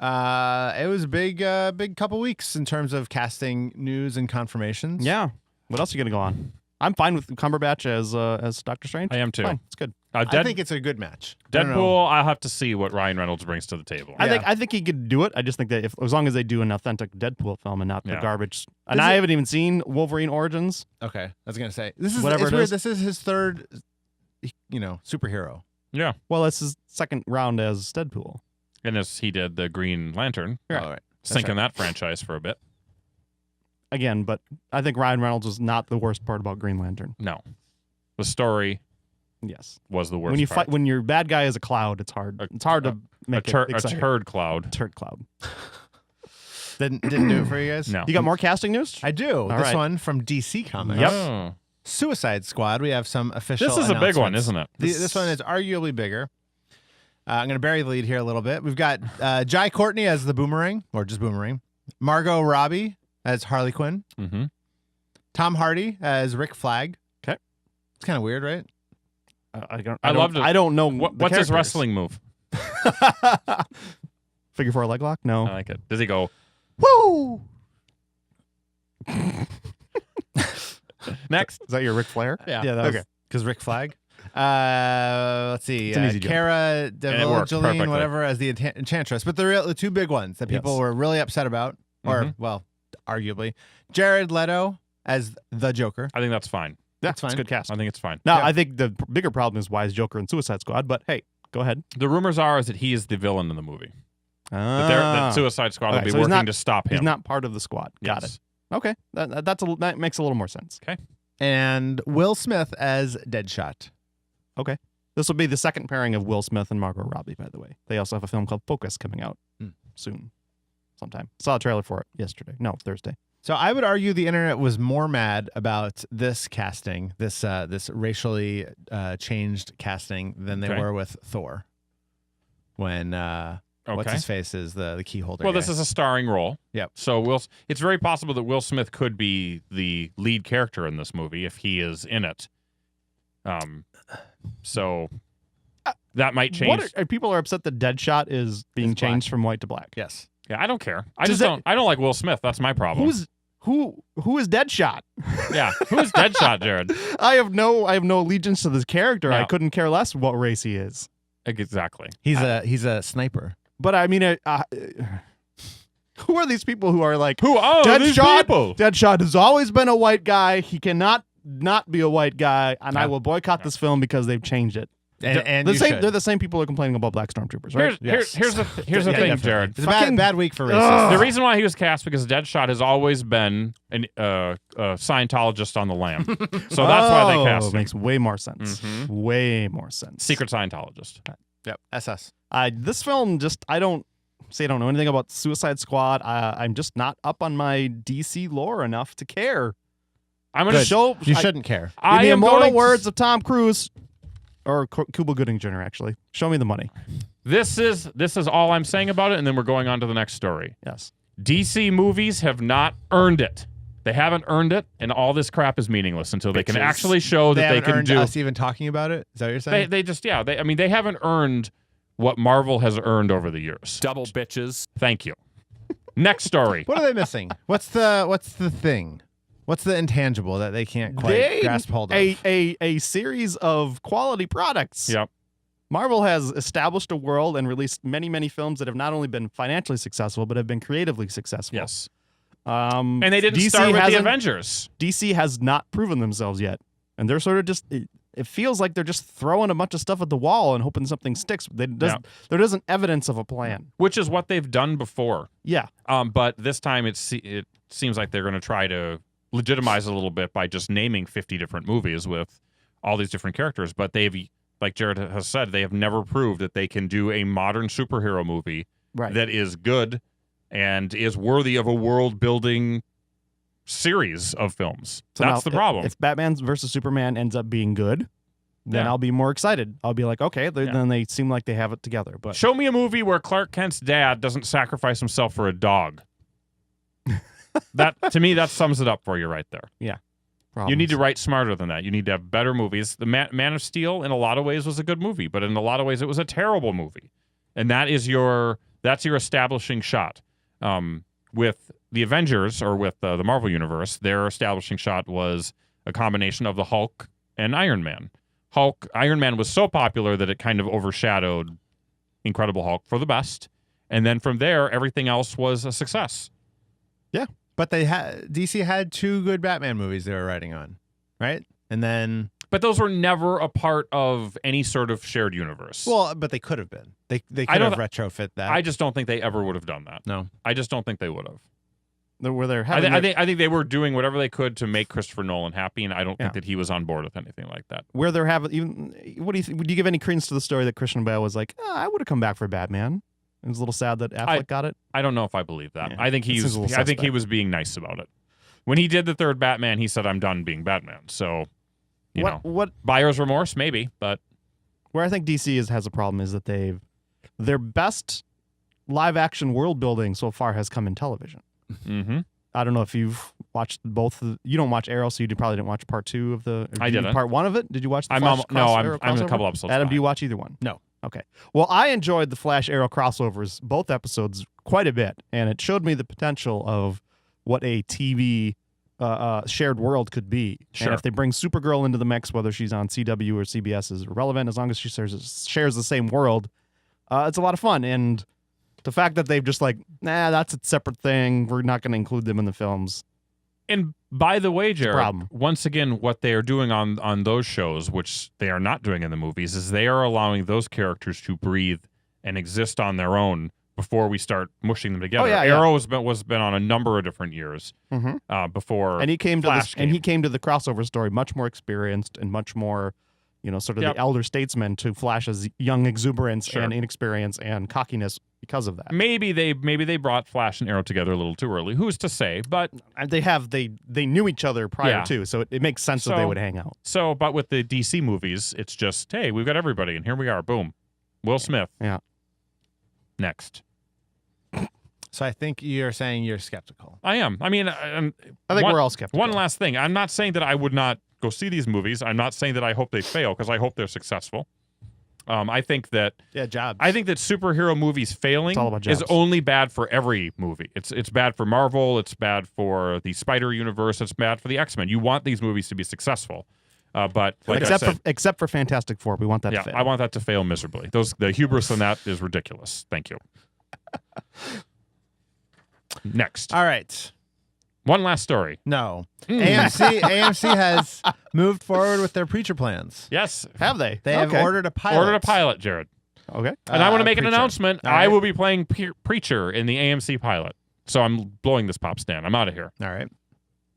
It was a big couple weeks in terms of casting news and confirmations. Yeah. What else are you gonna go on? I'm fine with Cumberbatch as Doctor Strange. I am too. Fine. It's good. I think it's a good match. I don't know. Deadpool, I'll have to see what Ryan Reynolds brings to the table. I think he could do it. I just think that as long as they do an authentic Deadpool film and not the Yeah. garbage. And Is I it- haven't even seen Wolverine Origins. Okay, I was gonna say this is Whatever it's it weird. is. This is his third, superhero. Yeah. Well, it's his second round as Deadpool. And as he did the Green Lantern, Right. All right. sinking that franchise for a bit. Again, but I think Ryan Reynolds was not the worst part about Green Lantern. No. The story Yes. was the worst When you part. fight, when your bad guy is a cloud, it's hard. It's hard to a make turd it exciting. cloud. Turd cloud. Didn't do it for you guys. No. You got more casting news? I do. This right. one from DC Comics. Yep. Oh. Suicide Squad. We have some official. This is a big one, announcements. isn't it? This one is arguably bigger. I'm going to bury the lead here a little bit. We've got Jai Courtney as the Boomerang, or just Boomerang. Margot Robbie as Harley Quinn. Mm-hmm. Tom Hardy as Rick Flag. Okay. It's kind of weird, right? I don't know. What's his wrestling move? Figure 4 leg lock? No. I like it. Does he go, Woo! next? Is that your Ric Flair? Yeah. Yeah. That was, Okay. Because Rick Flag. Let's see. It's an easy joke. Cara it worked Delevingne, perfectly. whatever, as the Enchantress. But the two big ones that people Yes. were really upset about, or, well, arguably. Jared Leto as the Joker. I think that's fine. That's fine. It's a good cast. I think it's fine. Now, Yeah. I think the bigger problem is why is Joker in Suicide Squad, but hey, go ahead. The rumors are is that he is the villain in the movie. That Suicide Squad will Okay, be so he's working not- to stop him. He's not part of the squad. Got it. Okay. That makes a little more sense. And Will Smith as Deadshot. This will be the second pairing of Will Smith and Margot Robbie, by the way. They also have a film called Focus coming out soon. Sometime. Saw a trailer for it yesterday. No, Thursday. So I would argue the internet was more mad about this casting, this racially changed casting, than they Okay. were with Thor. When what's his face is the key holder. Well, guy. this is a starring role. Yep. So it's very possible that Will Smith could be the lead character in this movie if he is in it. So that might change. People are upset that Deadshot is being It's black. changed from white to black. Yes. Yeah, I don't care. Does that- I don't like Will Smith. That's my problem. Who is Deadshot? Yeah. Who is Deadshot, Jared? I have no allegiance to this character. No. I couldn't care less what race he is. Exactly. He's a sniper. But I mean, who are these people who are like, Who are these Deadshot? people? Deadshot has always been a white guy. He cannot not be a white guy, and I Yeah. will boycott this film because they've changed it. And They're you should. the same people who are complaining about black stormtroopers, right? Here's the thing, definitely. Jared. It's a bad week for racists. Ugh. The reason why he was cast because Deadshot has always been a Scientologist on the lam. So that's why they cast him. Makes way more sense. Mhm. Way more sense. Secret Scientologist. Yep. SS. This film I don't know anything about Suicide Squad. I'm just not up on my DC lore enough to care. I'm going to show. You shouldn't care. In I the am immortal going to- words of Tom Cruise, or Cuba Gooding Jr. Actually, show me the money. This is all I'm saying about it, and then we're going on to the next story. Yes. DC movies have not earned it. They haven't earned it, and all this crap is meaningless until they can Bitches. actually show that they haven't can earned do. us even talking about it. Is that what you're saying? They just they haven't earned what Marvel has earned over the years. Double bitches. Thank you. Next story. What are they missing? What's the thing? What's the intangible that they can't quite grasp hold of? A series of quality products. Yep. Marvel has established a world and released many, many films that have not only been financially successful, but have been creatively successful. Yes. And And they didn't start with the Avengers. DC has not proven themselves yet. And they're sort of just, it feels like they're just throwing a bunch of stuff at the wall and hoping something sticks. There isn't evidence of a plan. Which is what they've done before. Yeah. But this time it seems like they're going to try to legitimize it a little bit by just naming 50 different movies with all these different characters. But they've, like Jared has said, they have never proved that they can do a modern superhero movie that is good and is worthy of a world-building series of films. So That's now, the problem. If Batman versus Superman ends up being good, then Yeah. I'll be more excited. I'll be like, okay, Yeah. then they seem like they have it together. But Show me a movie where Clark Kent's dad doesn't sacrifice himself for a dog. That to me, that sums it up for you right there. You need to write smarter than that. You need to have better movies. The Man of Steel, in a lot of ways, was a good movie, but in a lot of ways, it was a terrible movie. And that's your establishing shot. With the Avengers or with the Marvel Universe, their establishing shot was a combination of the Hulk and Iron Man. Iron Man was so popular that it kind of overshadowed Incredible Hulk for the best. And then from there, everything else was a success. But DC had two good Batman movies they were writing on, right? And then, But those were never a part of any sort of shared universe. but they could have been. They could have retrofit that. I just don't think they ever would have done that. No. I just don't think they would have. where they're I having think they were doing whatever they could to make Christopher Nolan happy, and I don't think that he was on board with anything like that. where they're having even. What do you think? Would you give any credence to the story that Christian Bale was like, I would have come back for Batman? It was a little sad that Affleck got it. I don't know if I believe that. Yeah, I think it seems a little I think he suspect. was being nice about it. When he did the third Batman, he said, "I'm done being Batman." So, you know, What buyer's remorse, maybe, but where I think DC has a problem is that their best live action world building so far has come in television. Mm-hmm. I don't know if you've watched both. You don't watch Arrow, so you probably didn't watch part 2 of the. I didn't. Part 1 of it. Did you watch the I'm Flash Arrow I'm in a crossover? couple episodes. Adam, behind. do you watch either one? No. Okay. Well, I enjoyed the Flash Arrow crossovers, both episodes, quite a bit, and it showed me the potential of what a TV shared world could be. Sure. And if they bring Supergirl into the mix, whether she's on CW or CBS, is irrelevant as long as she shares the same world. It's a lot of fun, and the fact that they've just like, that's a separate thing. We're not going to include them in the films. And by the way, Jared, problem. once again, what they are doing on those shows, which they are not doing in the movies, is they are allowing those characters to breathe and exist on their own before we start mushing them together. Oh, yeah, Arrow has been on a number of different years before. And he came Flash to he came to the crossover story much more experienced and much more, sort of the elder statesman to Flash's young exuberance and inexperience and cockiness because of that. Maybe they brought Flash and Arrow together a little too early. Who's to say? But they knew each other prior to, so it makes sense that they would hang out. So, but with the DC movies, it's just, hey, we've got everybody, and here we are. Boom, Will Smith. Yeah. Next. So I think you're saying you're skeptical. I am. I mean, I think we're all skeptical. One last thing. I'm not saying that I would not go see these movies. I'm not saying that I hope they fail, because I hope they're successful. I think that jobs. I think that superhero movies failing is only bad for every movie. It's bad for Marvel. It's bad for the Spider Universe. It's bad for the X-Men. You want these movies to be successful, but like except for Fantastic Four, we want that to fail. I want that to fail miserably. The hubris in that is ridiculous. Thank you. Next. All right. One last story. No. AMC has moved forward with their Preacher plans. Yes. Have they? They have ordered a pilot. Ordered a pilot, Jared. Okay. And I want to make an announcement. All right. I will be playing Preacher in the AMC pilot. So I'm blowing this pop stand. I'm out of here. All right.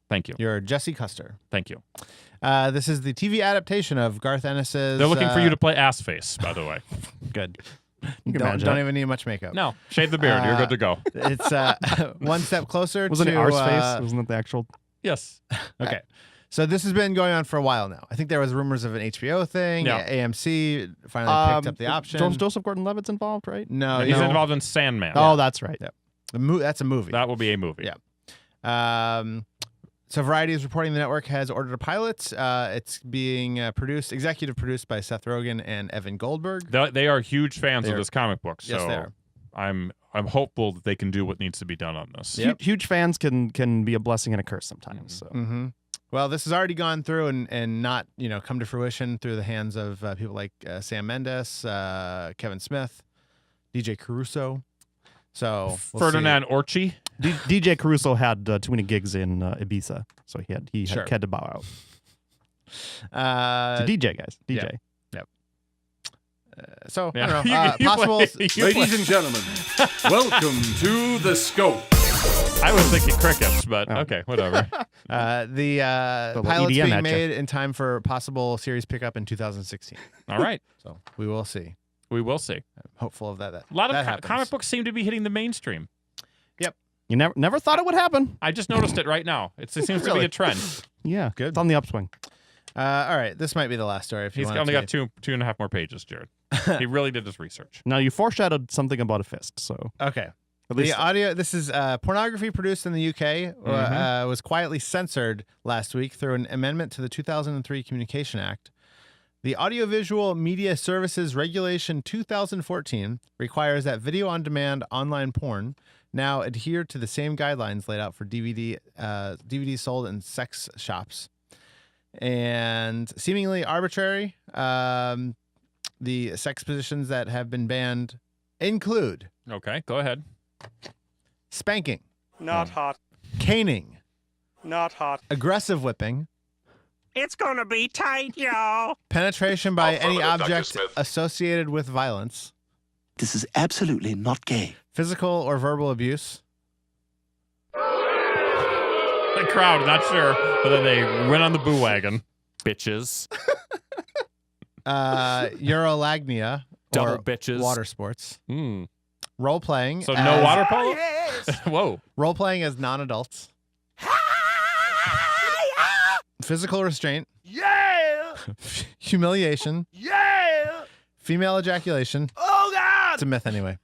Thank you. You're Jesse Custer. Thank you. This is the TV adaptation of Garth Ennis's... They're looking for you to play Ass Face, by the way. Good. You can Don't even need much makeup. No. Shave the beard. You're good to go. It's one step closer Wasn't to... it Arse Face? Wasn't it the actual... Yes. Okay. So this has been going on for a while now. I think there was rumors of an HBO thing. Yeah. AMC finally picked up the option. Joseph Gordon-Levitt's involved, right? No. He's involved in Sandman. Oh, that's right. Yeah. That's a movie. That will be a movie. Yeah. So Variety is reporting the network has ordered a pilot. It's being executive produced by Seth Rogen and Evan Goldberg. They are huge fans of this comic book. So Yes, they are. I'm hopeful that they can do what needs to be done on this. Yep. Huge fans can be a blessing and a curse sometimes. So. Mm-hmm. Well, this has already gone through and not come to fruition through the hands of people like Sam Mendes, Kevin Smith, DJ Caruso. So Ferdinand Orchi. DJ Caruso had too many gigs in Ibiza, so he had to bow out. It's a DJ, guys. DJ. Yep. So Yeah. I don't know. Possible. Ladies and gentlemen, welcome to the Scope. I was thinking crickets, but okay, whatever. The little pilot's EDM being at ya. made in time for possible series pickup in 2016. All right. So we will see. We will see. I'm hopeful of that. A lot of happens. comic books seem to be hitting the mainstream. You never thought it would happen. I just noticed it right now. It seems to be a trend. Yeah, Good. It's on the upswing. All right, this might be the last story. If you He's want only to got two and a half more pages, Jared. He really did his research. Now you foreshadowed something about a fist, so Okay. at least The audio. This is pornography produced in the UK. Was quietly censored last week through an amendment to the 2003 Communication Act. The Audiovisual Media Services Regulation 2014 requires that video-on-demand online porn now adhere to the same guidelines laid out for DVDs sold in sex shops. And seemingly arbitrary, the sex positions that have been banned include Okay, go ahead. spanking, Not hot. caning, Not hot. aggressive whipping, It's gonna be tight, y'all. penetration by any Affirmative, Dr. object Smith. associated with violence, This is absolutely not gay. physical or verbal abuse, The crowd, not sure, but then they went on the boo wagon. Bitches. urolagnia, Double or bitches. water sports, Mm. role playing. So no water polo? Whoa. Role playing as non-adults. Physical restraint. Yeah! Humiliation. Yeah! Female ejaculation. Oh, God! It's a myth anyway.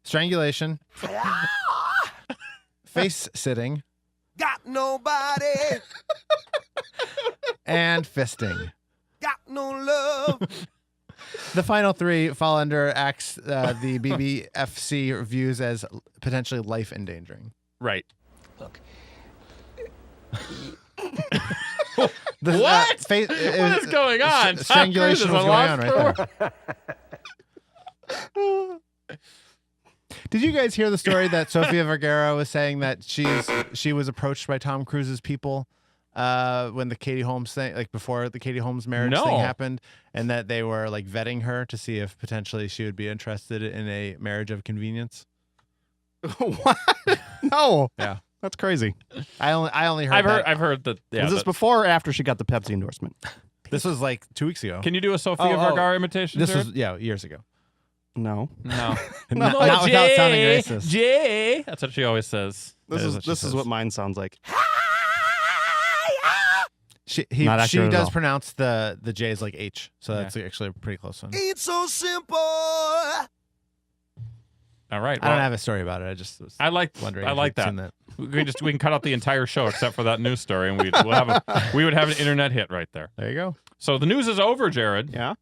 Strangulation. face sitting, Got nobody, and fisting. got no love. The final three fall under acts the BBFC reviews as potentially life endangering. Right. Look, What? What is going on? Strangulation was going on right there. Did you guys hear the story that Sofia Vergara was saying that she was approached by Tom Cruise's people when the Katie Holmes thing, like before the Katie Holmes marriage thing happened, and that they were like vetting her to see if potentially she would be interested in a marriage of convenience? What? No. Yeah. That's crazy. I only heard I've heard that. Yeah, was this before or after she got the Pepsi endorsement? This was like 2 weeks ago. Can you do a Sofia Vergara imitation? This Jared? was years ago. No. No. Not without sounding racist. Jay. That's what she always says. This is what mine sounds like. She Not accurate at does all. pronounce the J's like H, so that's actually a pretty close one. It's so simple. All right. I don't have a story about it. I just was wondering. I if like you'd that. seen We can cut out the entire show except for that news story, and we would have an internet hit right there. There you go. So the news is over, Jared. Yeah.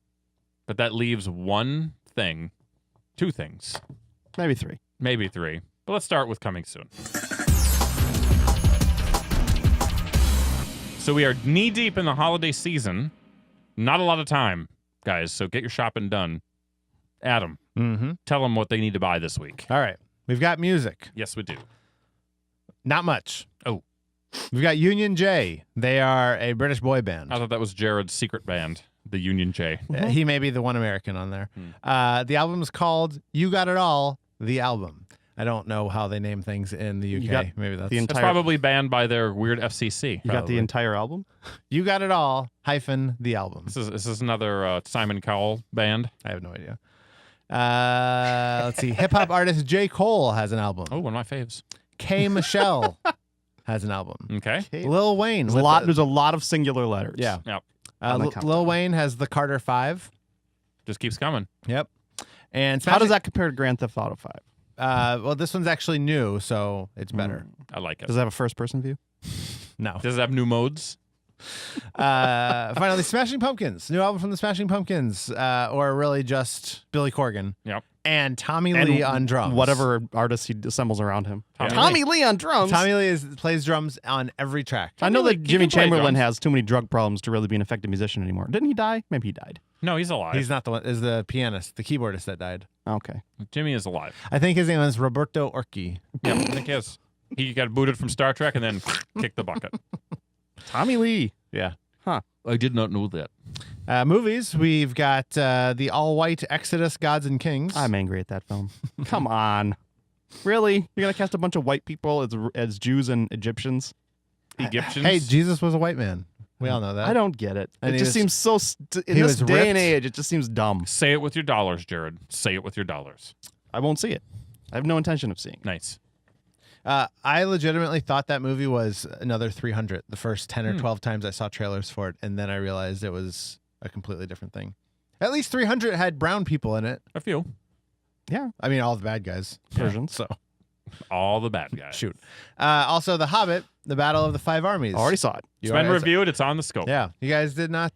But that leaves one thing, two things, Maybe three. maybe three. But let's start with coming soon. So we are knee deep in the holiday season. Not a lot of time, guys. So get your shopping done. Adam, Mm-hmm. tell them what they need to buy this week. All right. We've got music. Yes, we do. Not much. Oh. We've got Union J. They are a British boy band. I thought that was Jared's secret band, the Union J. He may be the one American on there. The album is called You Got It All, the album. I don't know how they name things in the UK. got Maybe that's the It's entire. probably banned by their weird FCC. You got the entire album. You Got It All hyphen the album. This is another Simon Cowell band. I have no idea. Let's see. Hip hop artist J. Cole has an album. Oh, one of my faves. K. Michelle has an album. Okay. Lil Wayne. There's a lot of singular letters. Yeah. Yep. on the countdown. Lil Wayne has the Carter 5. Just keeps coming. Yep. And How does that compare to Grand Theft Auto 5? Well, this one's actually new, so it's better. I like it. Does it have a first-person view? No. Does it have new modes? Finally, Smashing Pumpkins. New album from the Smashing Pumpkins. Or really just Billy Corgan. Yep. And Tommy Lee on drums. Whatever artist he assembles around him. Tommy Tommy Lee on drums. Tommy Lee plays drums on every track. I know Lee, that he Jimmy can play Chamberlain drums. has too many drug problems to really be an effective musician anymore. Didn't he die? Maybe he died. No, he's alive. He's not the one. Is the pianist, the keyboardist that died. Okay. Jimmy is alive. I think his name was Roberto Orci. Yeah, I think he is. He got booted from Star Trek and then kicked the bucket. Tommy Lee. Yeah. I did not know that. Movies, we've got the all-white Exodus, Gods and Kings. I'm angry at that film. Come on. Really? You're going to cast a bunch of white people as Jews and Egyptians? Egyptians. Hey, Jesus was a white man. We all know that. I don't get it. And It he just was- seems so... in he this was day and ripped. age, it just seems dumb. Say it with your dollars, Jared. Say it with your dollars. I won't see it. I have no intention of seeing it. Nice. I legitimately thought that movie was another 300 the first 10 or 12 times I saw trailers for it, and then I realized it was a completely different thing. At least 300 had brown people in it. A few. Yeah. I mean, all the bad guys. Versions. So, All the bad guys. shoot. Also, The Hobbit, The Battle of the Five Armies. Already saw it. It's been reviewed. It's on the scope. Yeah. You guys did not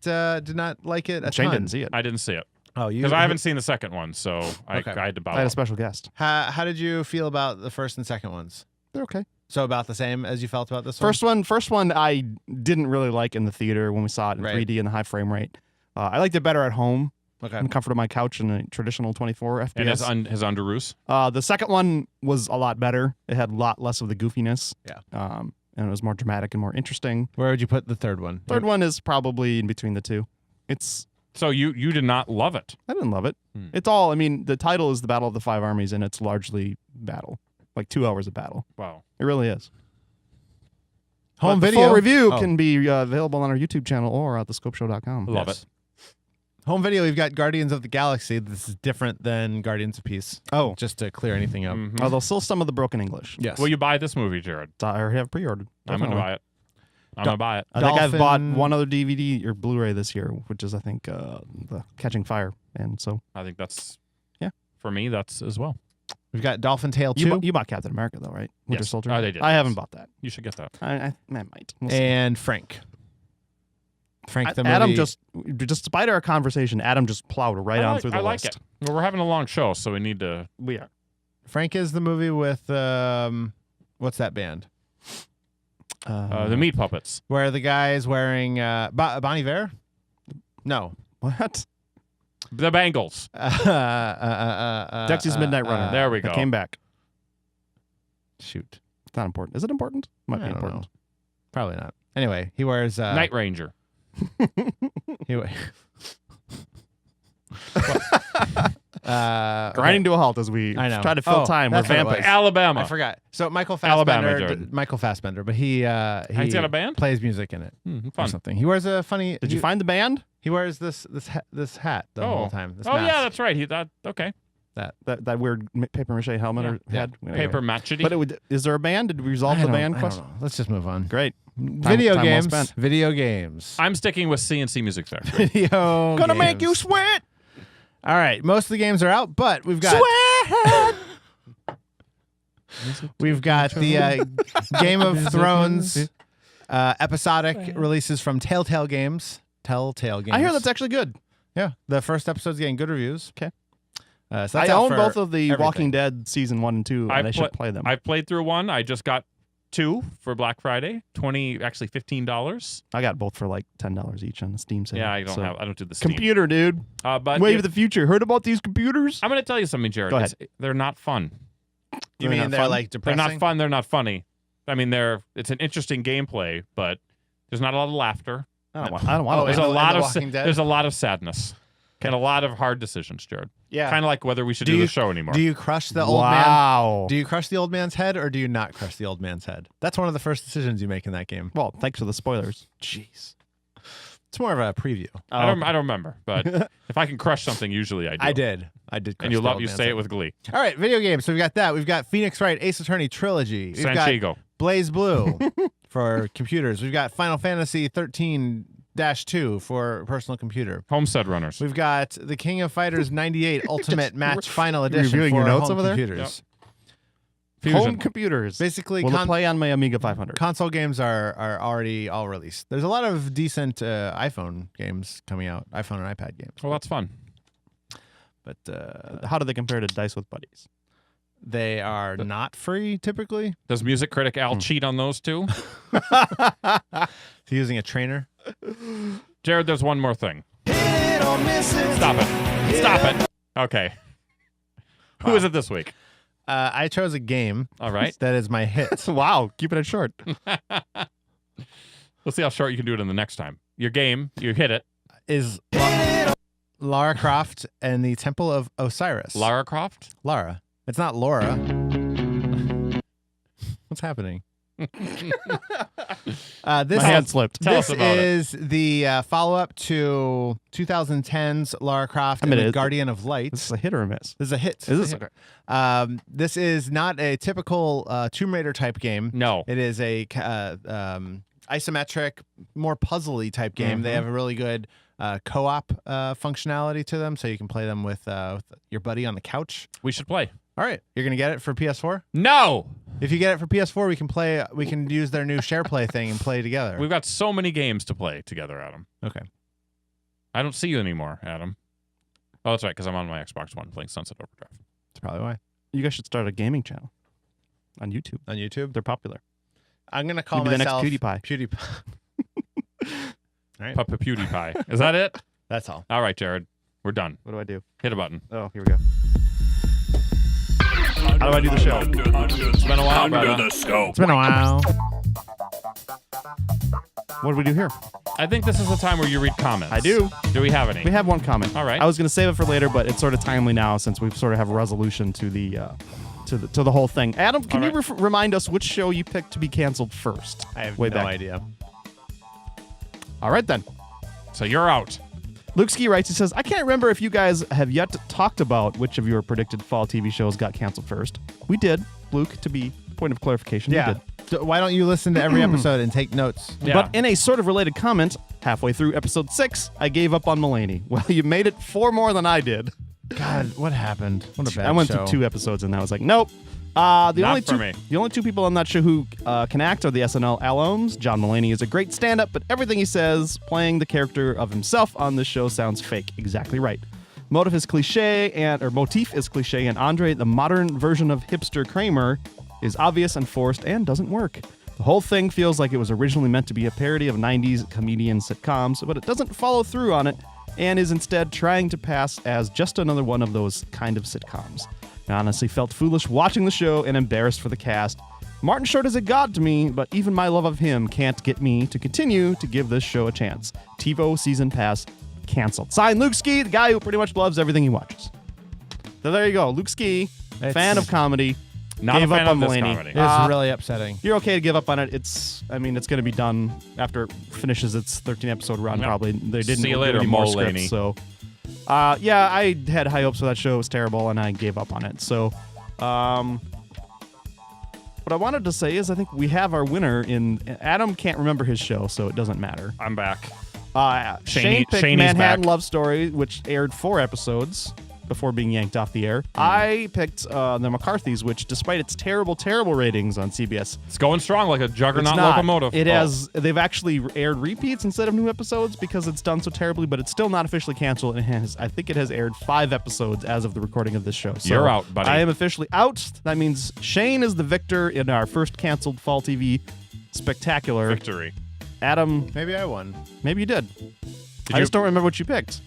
like it a Shane ton. didn't see it. I didn't see it. Oh, you? Because I haven't seen the second one, so Okay. I had to bow I had a out. special guest. How did you feel about the first and second ones? They're okay. So about the same as you felt about this First one I didn't really like in the theater when we saw it in Right. 3D in the high frame rate. I liked it better at home. Okay. In the comfort of my couch in a traditional 24 FPS. And his underoos. The second one was a lot better. It had a lot less of the goofiness. Yeah. And it was more dramatic and more interesting. Where would you put the third one? Third one is probably in between the two. So you did not love it. I didn't love it. It's all, I mean, the title is The Battle of the Five Armies, and it's largely battle. Like 2 hours of battle. Wow. It really is. Home But the video full review Oh. can be available on our YouTube channel or at thescopeshow.com. Love it. Home video, we've got Guardians of the Galaxy. This is different than Guardians of Peace. Oh. Just to clear anything up. Mhm. Although still some of the broken English. Yes. Will you buy this movie, Jared? I have pre-ordered. I'm going to buy it. I'm going to buy it. I think I've bought Dolphin- one other DVD or Blu-ray this year, which is, I think, the Catching Fire. And so, I think that's, Yeah. for me, that's as well. We've got Dolphin Tale 2. You bought Captain America, though, right? Winter Yes. Soldier? Oh, they did. I haven't bought that. You should get that. I might. We'll see. And Frank. Frank the movie. Adam just despite our conversation, Adam just plowed right on through the I like list. it. Well, we're having a long show, so we need to. We are. Frank is the movie with what's that band? The Meat Puppets. Where the guy is wearing Bon Iver? No. What? The Bangles. Dexy's Midnight Runner. There we go. It came back. Shoot. It's not important. Is it important? Might be I don't important. know. Probably not. Anyway, he wears Night Ranger. Grinding to a halt as we I know. try to fill time. We're that's what it vamping. was. Alabama. I forgot. So Michael Alabama, Fassbender, Jordan. Michael Fassbender, but he got a band? plays music in it or Fun. something. He wears a funny. Did you find the band? He wears this hat the whole time. This Oh, mask. yeah, that's right. He thought, okay. That weird paper mache helmet or Yeah. head? Paper matchity. But is there a band? Did we resolve I the don't- band I don't question? know. Let's just move on. Great. Video time well games. spent. Video games. I'm sticking with CNC Music Factory. Video. Gonna make games. you sweat. All right. Most of the games are out, but we've got the Game of Thrones episodic releases from Telltale Games. Telltale Games. I hear that's actually good. Yeah, the first episode's getting good reviews. Okay. So that's I out own for both of the everything. Walking Dead season 1 and 2, and I should play them. I've played through one. I just got 2 for Black Friday. $15. I got both for like $10 each on the Steam sale. Yeah, I don't do the Steam. Computer, dude. But Wave of the future. Heard about these computers? I'm going to tell you something, Jared. Go ahead. They're not fun. You They're mean not they're fun? like They're depressing? not fun. They're not funny. I mean, it's an interesting gameplay, but there's not a lot of laughter. I don't want Oh, to. There's in a The lot of Walking Dead? there's a lot of sadness and a lot of hard decisions, Jared. Yeah. Kind of like whether we should do the show anymore. Do you crush the old man? Wow. Do you crush the old man's head or do you not crush the old man's head? That's one of the first decisions you make in that game. Well, thanks for the spoilers. Jeez. It's more of a preview. I don't remember, but if I can crush something, usually I do. I did. Crush And you the old you man's say head. it with glee. All right, video games. So we've got that. We've got Phoenix Wright Ace Attorney Trilogy. We've San got Chigo. Blaze Blue for computers. We've got Final Fantasy 13-2 for personal computer. Homestead Runners. We've got the King of Fighters 98 Ultimate Match Final Edition reviewing for your notes home over there? computers. Fusion. Home computers. Basically, Will it play on my Amiga 500? console games are already all released. There's a lot of decent iPhone games coming out, iPhone and iPad games. Well, that's fun. But How do they compare to Dice with Buddies? they are not free typically. Does Music Critic Al cheat on those two? Using a trainer. Jared, there's one more thing. Stop it. Stop it. Okay. Who is it this week? I chose a game. All right. That is my hit. Wow, keeping it short. Let's see how short you can do it in the next time. Your game, you hit it. Is Lara Croft and the Temple of Osiris. Lara Croft? Lara. It's not Laura. What's happening? This My hand slipped. Tell This us about it. is the follow-up to 2010's Lara Croft and the Guardian of Light. This is a hit or a miss? This is a hit. Is this? Okay. This is not a typical Tomb Raider type game. No. It is a isometric, more puzzly type game. They have a really good co-op functionality to them, so you can play them with your buddy on the couch. We should play. All right, you're gonna get it for PS4. No. If you get it for PS4, we can play. We can use their new share play thing and play together. We've got so many games to play together, Adam. Okay. I don't see you anymore, Adam. Oh, that's right, because I'm on my Xbox One playing Sunset Overdrive. That's probably why. You guys should start a gaming channel on YouTube. On YouTube, They're popular. I'm gonna call Maybe the next myself PewDiePie. PewDiePie. All right, Papa PewDiePie. Is that it? that's all. All right, Jared. We're done. What do I do? Hit a button. Oh, here we go. How do I do the show? It's been a while, brother. It's been a while. What do we do here? I think this is the time where you read comments. I do. Do we have any? We have one comment. All right. I was going to save it for later, but it's sort of timely now since we sort of have a resolution to the to the whole thing. Adam, can All you remind us which show you picked to be canceled first? I have Way no back. idea. All right then. So you're out. Luke Ski writes, he says, I can't remember if you guys have yet talked about which of your predicted fall TV shows got canceled first. We did, Luke, to be point of clarification. We Yeah. did. So why don't you listen to every episode and take notes? Yeah. But in a sort of related comment, halfway through episode 6, I gave up on Mulaney. Well, you made it 4 more than I did. God, what happened? What a bad I went show. through 2 episodes and I was like, nope. The me. only 2 people I'm not sure who can act are the SNL alums. John Mulaney is a great stand-up, but everything he says, playing the character of himself on this show, sounds fake. Exactly right. Motif is cliche, and Andre, the modern version of hipster Kramer, is obvious and forced and doesn't work. The whole thing feels like it was originally meant to be a parody of 90s comedian sitcoms, but it doesn't follow through on it and is instead trying to pass as just another one of those kind of sitcoms. I honestly felt foolish watching the show and embarrassed for the cast. Martin Short is a god to me, but even my love of him can't get me to continue to give this show a chance. TiVo season pass canceled. Signed, Luke Ski, the guy who pretty much loves everything he watches. So there you go. Luke Ski, fan of comedy. Not gave a fan up of on this Mulaney. comedy. It's really upsetting. You're okay to give up on it. It's going to be done after it finishes its 13-episode run, Yep. probably. They didn't See you do later, any more Mulaney. scripts, so... yeah, I had high hopes for that show. It was terrible, and I gave up on it. So, what I wanted to say is I think we have our winner in... Adam can't remember his show, so it doesn't matter. I'm back. Shane picked Shaney's Manhattan back. Love Story, which aired 4 episodes before being yanked off the air. I picked The McCarthys, which, despite its terrible, terrible ratings on CBS, It's going strong like a juggernaut it's not. locomotive. It has. They've actually aired repeats instead of new episodes because it's done so terribly, but it's still not officially canceled. I think it has aired 5 episodes as of the recording of this show. So You're out, buddy. I am officially out. That means Shane is the victor in our first canceled fall TV spectacular. Victory. Adam, Maybe I won. maybe you did. I you- just don't remember what you picked.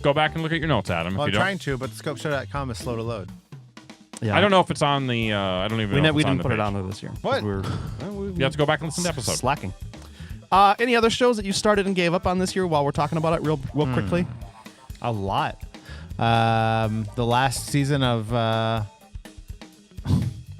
Go back and look at your notes, Adam. Well, if I'm you don't. trying to, but scopeshow.com is slow to load. Yeah, I don't know if it's on the. I don't even know. If We it's on didn't the put it page. on there this year. What? You You have to go back and listen to the episode. Slacking. Any other shows that you started and gave up on this year while we're talking about it real quickly? A lot. The last season of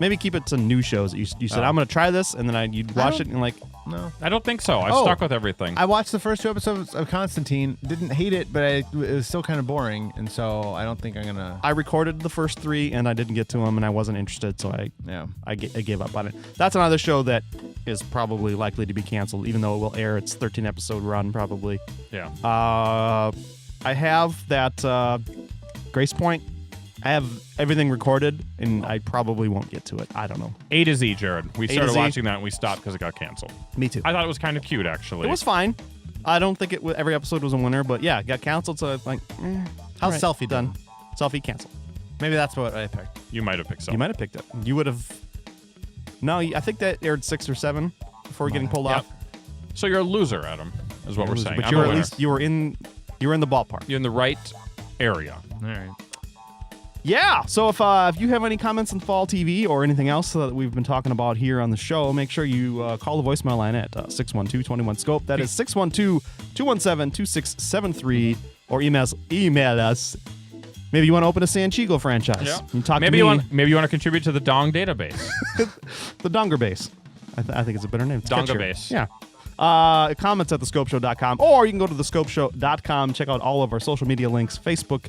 Maybe keep it to new shows that you said, I'm going to try this, and then you'd watch it and like, no. I don't think so. I Oh. stuck with everything. I watched the first 2 episodes of Constantine. Didn't hate it, but it was still kind of boring, and so I don't think I'm gonna. I recorded the first 3 and I didn't get to them and I wasn't interested, so I gave up on it. That's another show that is probably likely to be canceled, even though it will air its 13-episode run probably. yeah. I have that Grace Point. I have everything recorded, and I probably won't get to it. I don't know. A to Z, Jared. We to started Z. watching that and we stopped because it got canceled. Me too. I thought it was kind of cute, actually. It was fine. I don't think every episode was a winner, but yeah, it got canceled, so it's like, How's right, Selfie done? Selfie canceled. Maybe that's what I picked. You might have picked something. You might have picked it. You would have. No, I think that aired 6 or 7 before getting pulled off. So you're a loser, Adam, is what we're saying. But I'm you a were at winner. least you were in the ballpark. You're in the right area. All right. Yeah. So if you have any comments on fall TV or anything else that we've been talking about here on the show, make sure you call the voicemail line at 612-21-SCOPE. That is 612-217-2673, or email us. Maybe you want to open a San Chigo franchise. Yeah. You can talk Maybe to you me. want to contribute to the Dong database. The dongerbase. I think it's a better name. It's catchier. Dongerbase. Yeah. Comments at thescopeshow.com, or you can go to thescopeshow.com, check out all of our social media links, Facebook,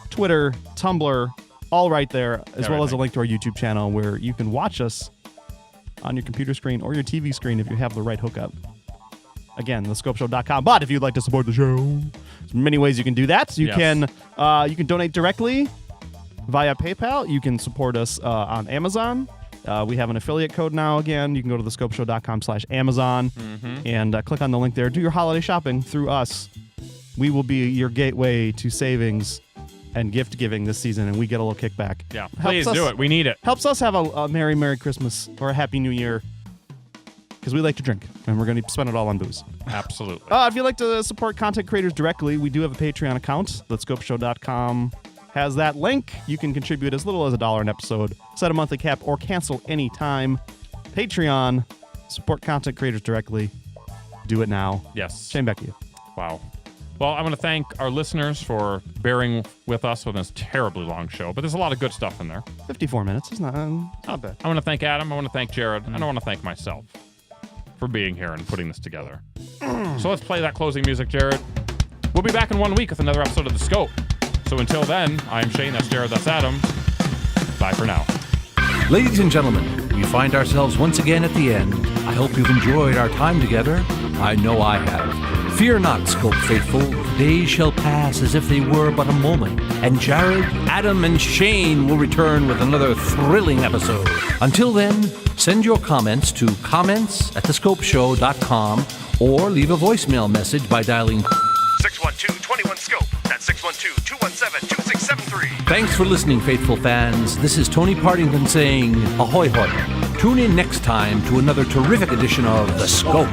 Twitter, Tumblr, all right there, as well as a link to our YouTube channel where you can watch us on your computer screen or your TV screen if you have the right hookup. Again, thescopeshow.com. But if you'd like to support the show, there's many ways you can do that. You can donate directly via PayPal. You can support us on Amazon. We have an affiliate code now. Again, you can go to thescopeshow.com/Amazon and click on the link there. Do your holiday shopping through us. We will be your gateway to savings and gift giving this season, and we get a little kickback. Yeah, please do it. We need it. Helps us have a Merry Christmas or a Happy New Year, because we like to drink, and we're going to spend it all on booze. Absolutely. If you'd like to support content creators directly, we do have a Patreon account. Thescopeshow.com has that link. You can contribute as little as $1 an episode, set a monthly cap, or cancel any time. Patreon, support content creators directly. Do it now. Yes. Shane, back to you. Wow. Well, I want to thank our listeners for bearing with us with this terribly long show, but there's a lot of good stuff in there. 54 minutes. It's not bad. I want to thank Adam. I want to thank Jared. And I want to thank myself for being here and putting this together. So let's play that closing music, Jared. We'll be back in 1 week with another episode of The Scope. So until then, I'm Shane, that's Jared, that's Adam. Bye for now. Ladies and gentlemen, we find ourselves once again at the end. I hope you've enjoyed our time together. I know I have. Fear not, Scope faithful. days shall pass as if they were but a moment, and Jared, Adam, and Shane will return with another thrilling episode. Until then, send your comments to comments@thescopeshow.com or leave a voicemail message by dialing 612-21-SCOPE. That's 612-217-2673. Thanks for listening, faithful fans. This is Tony Partington saying ahoy hoy. Tune in next time to another terrific edition of The Scope.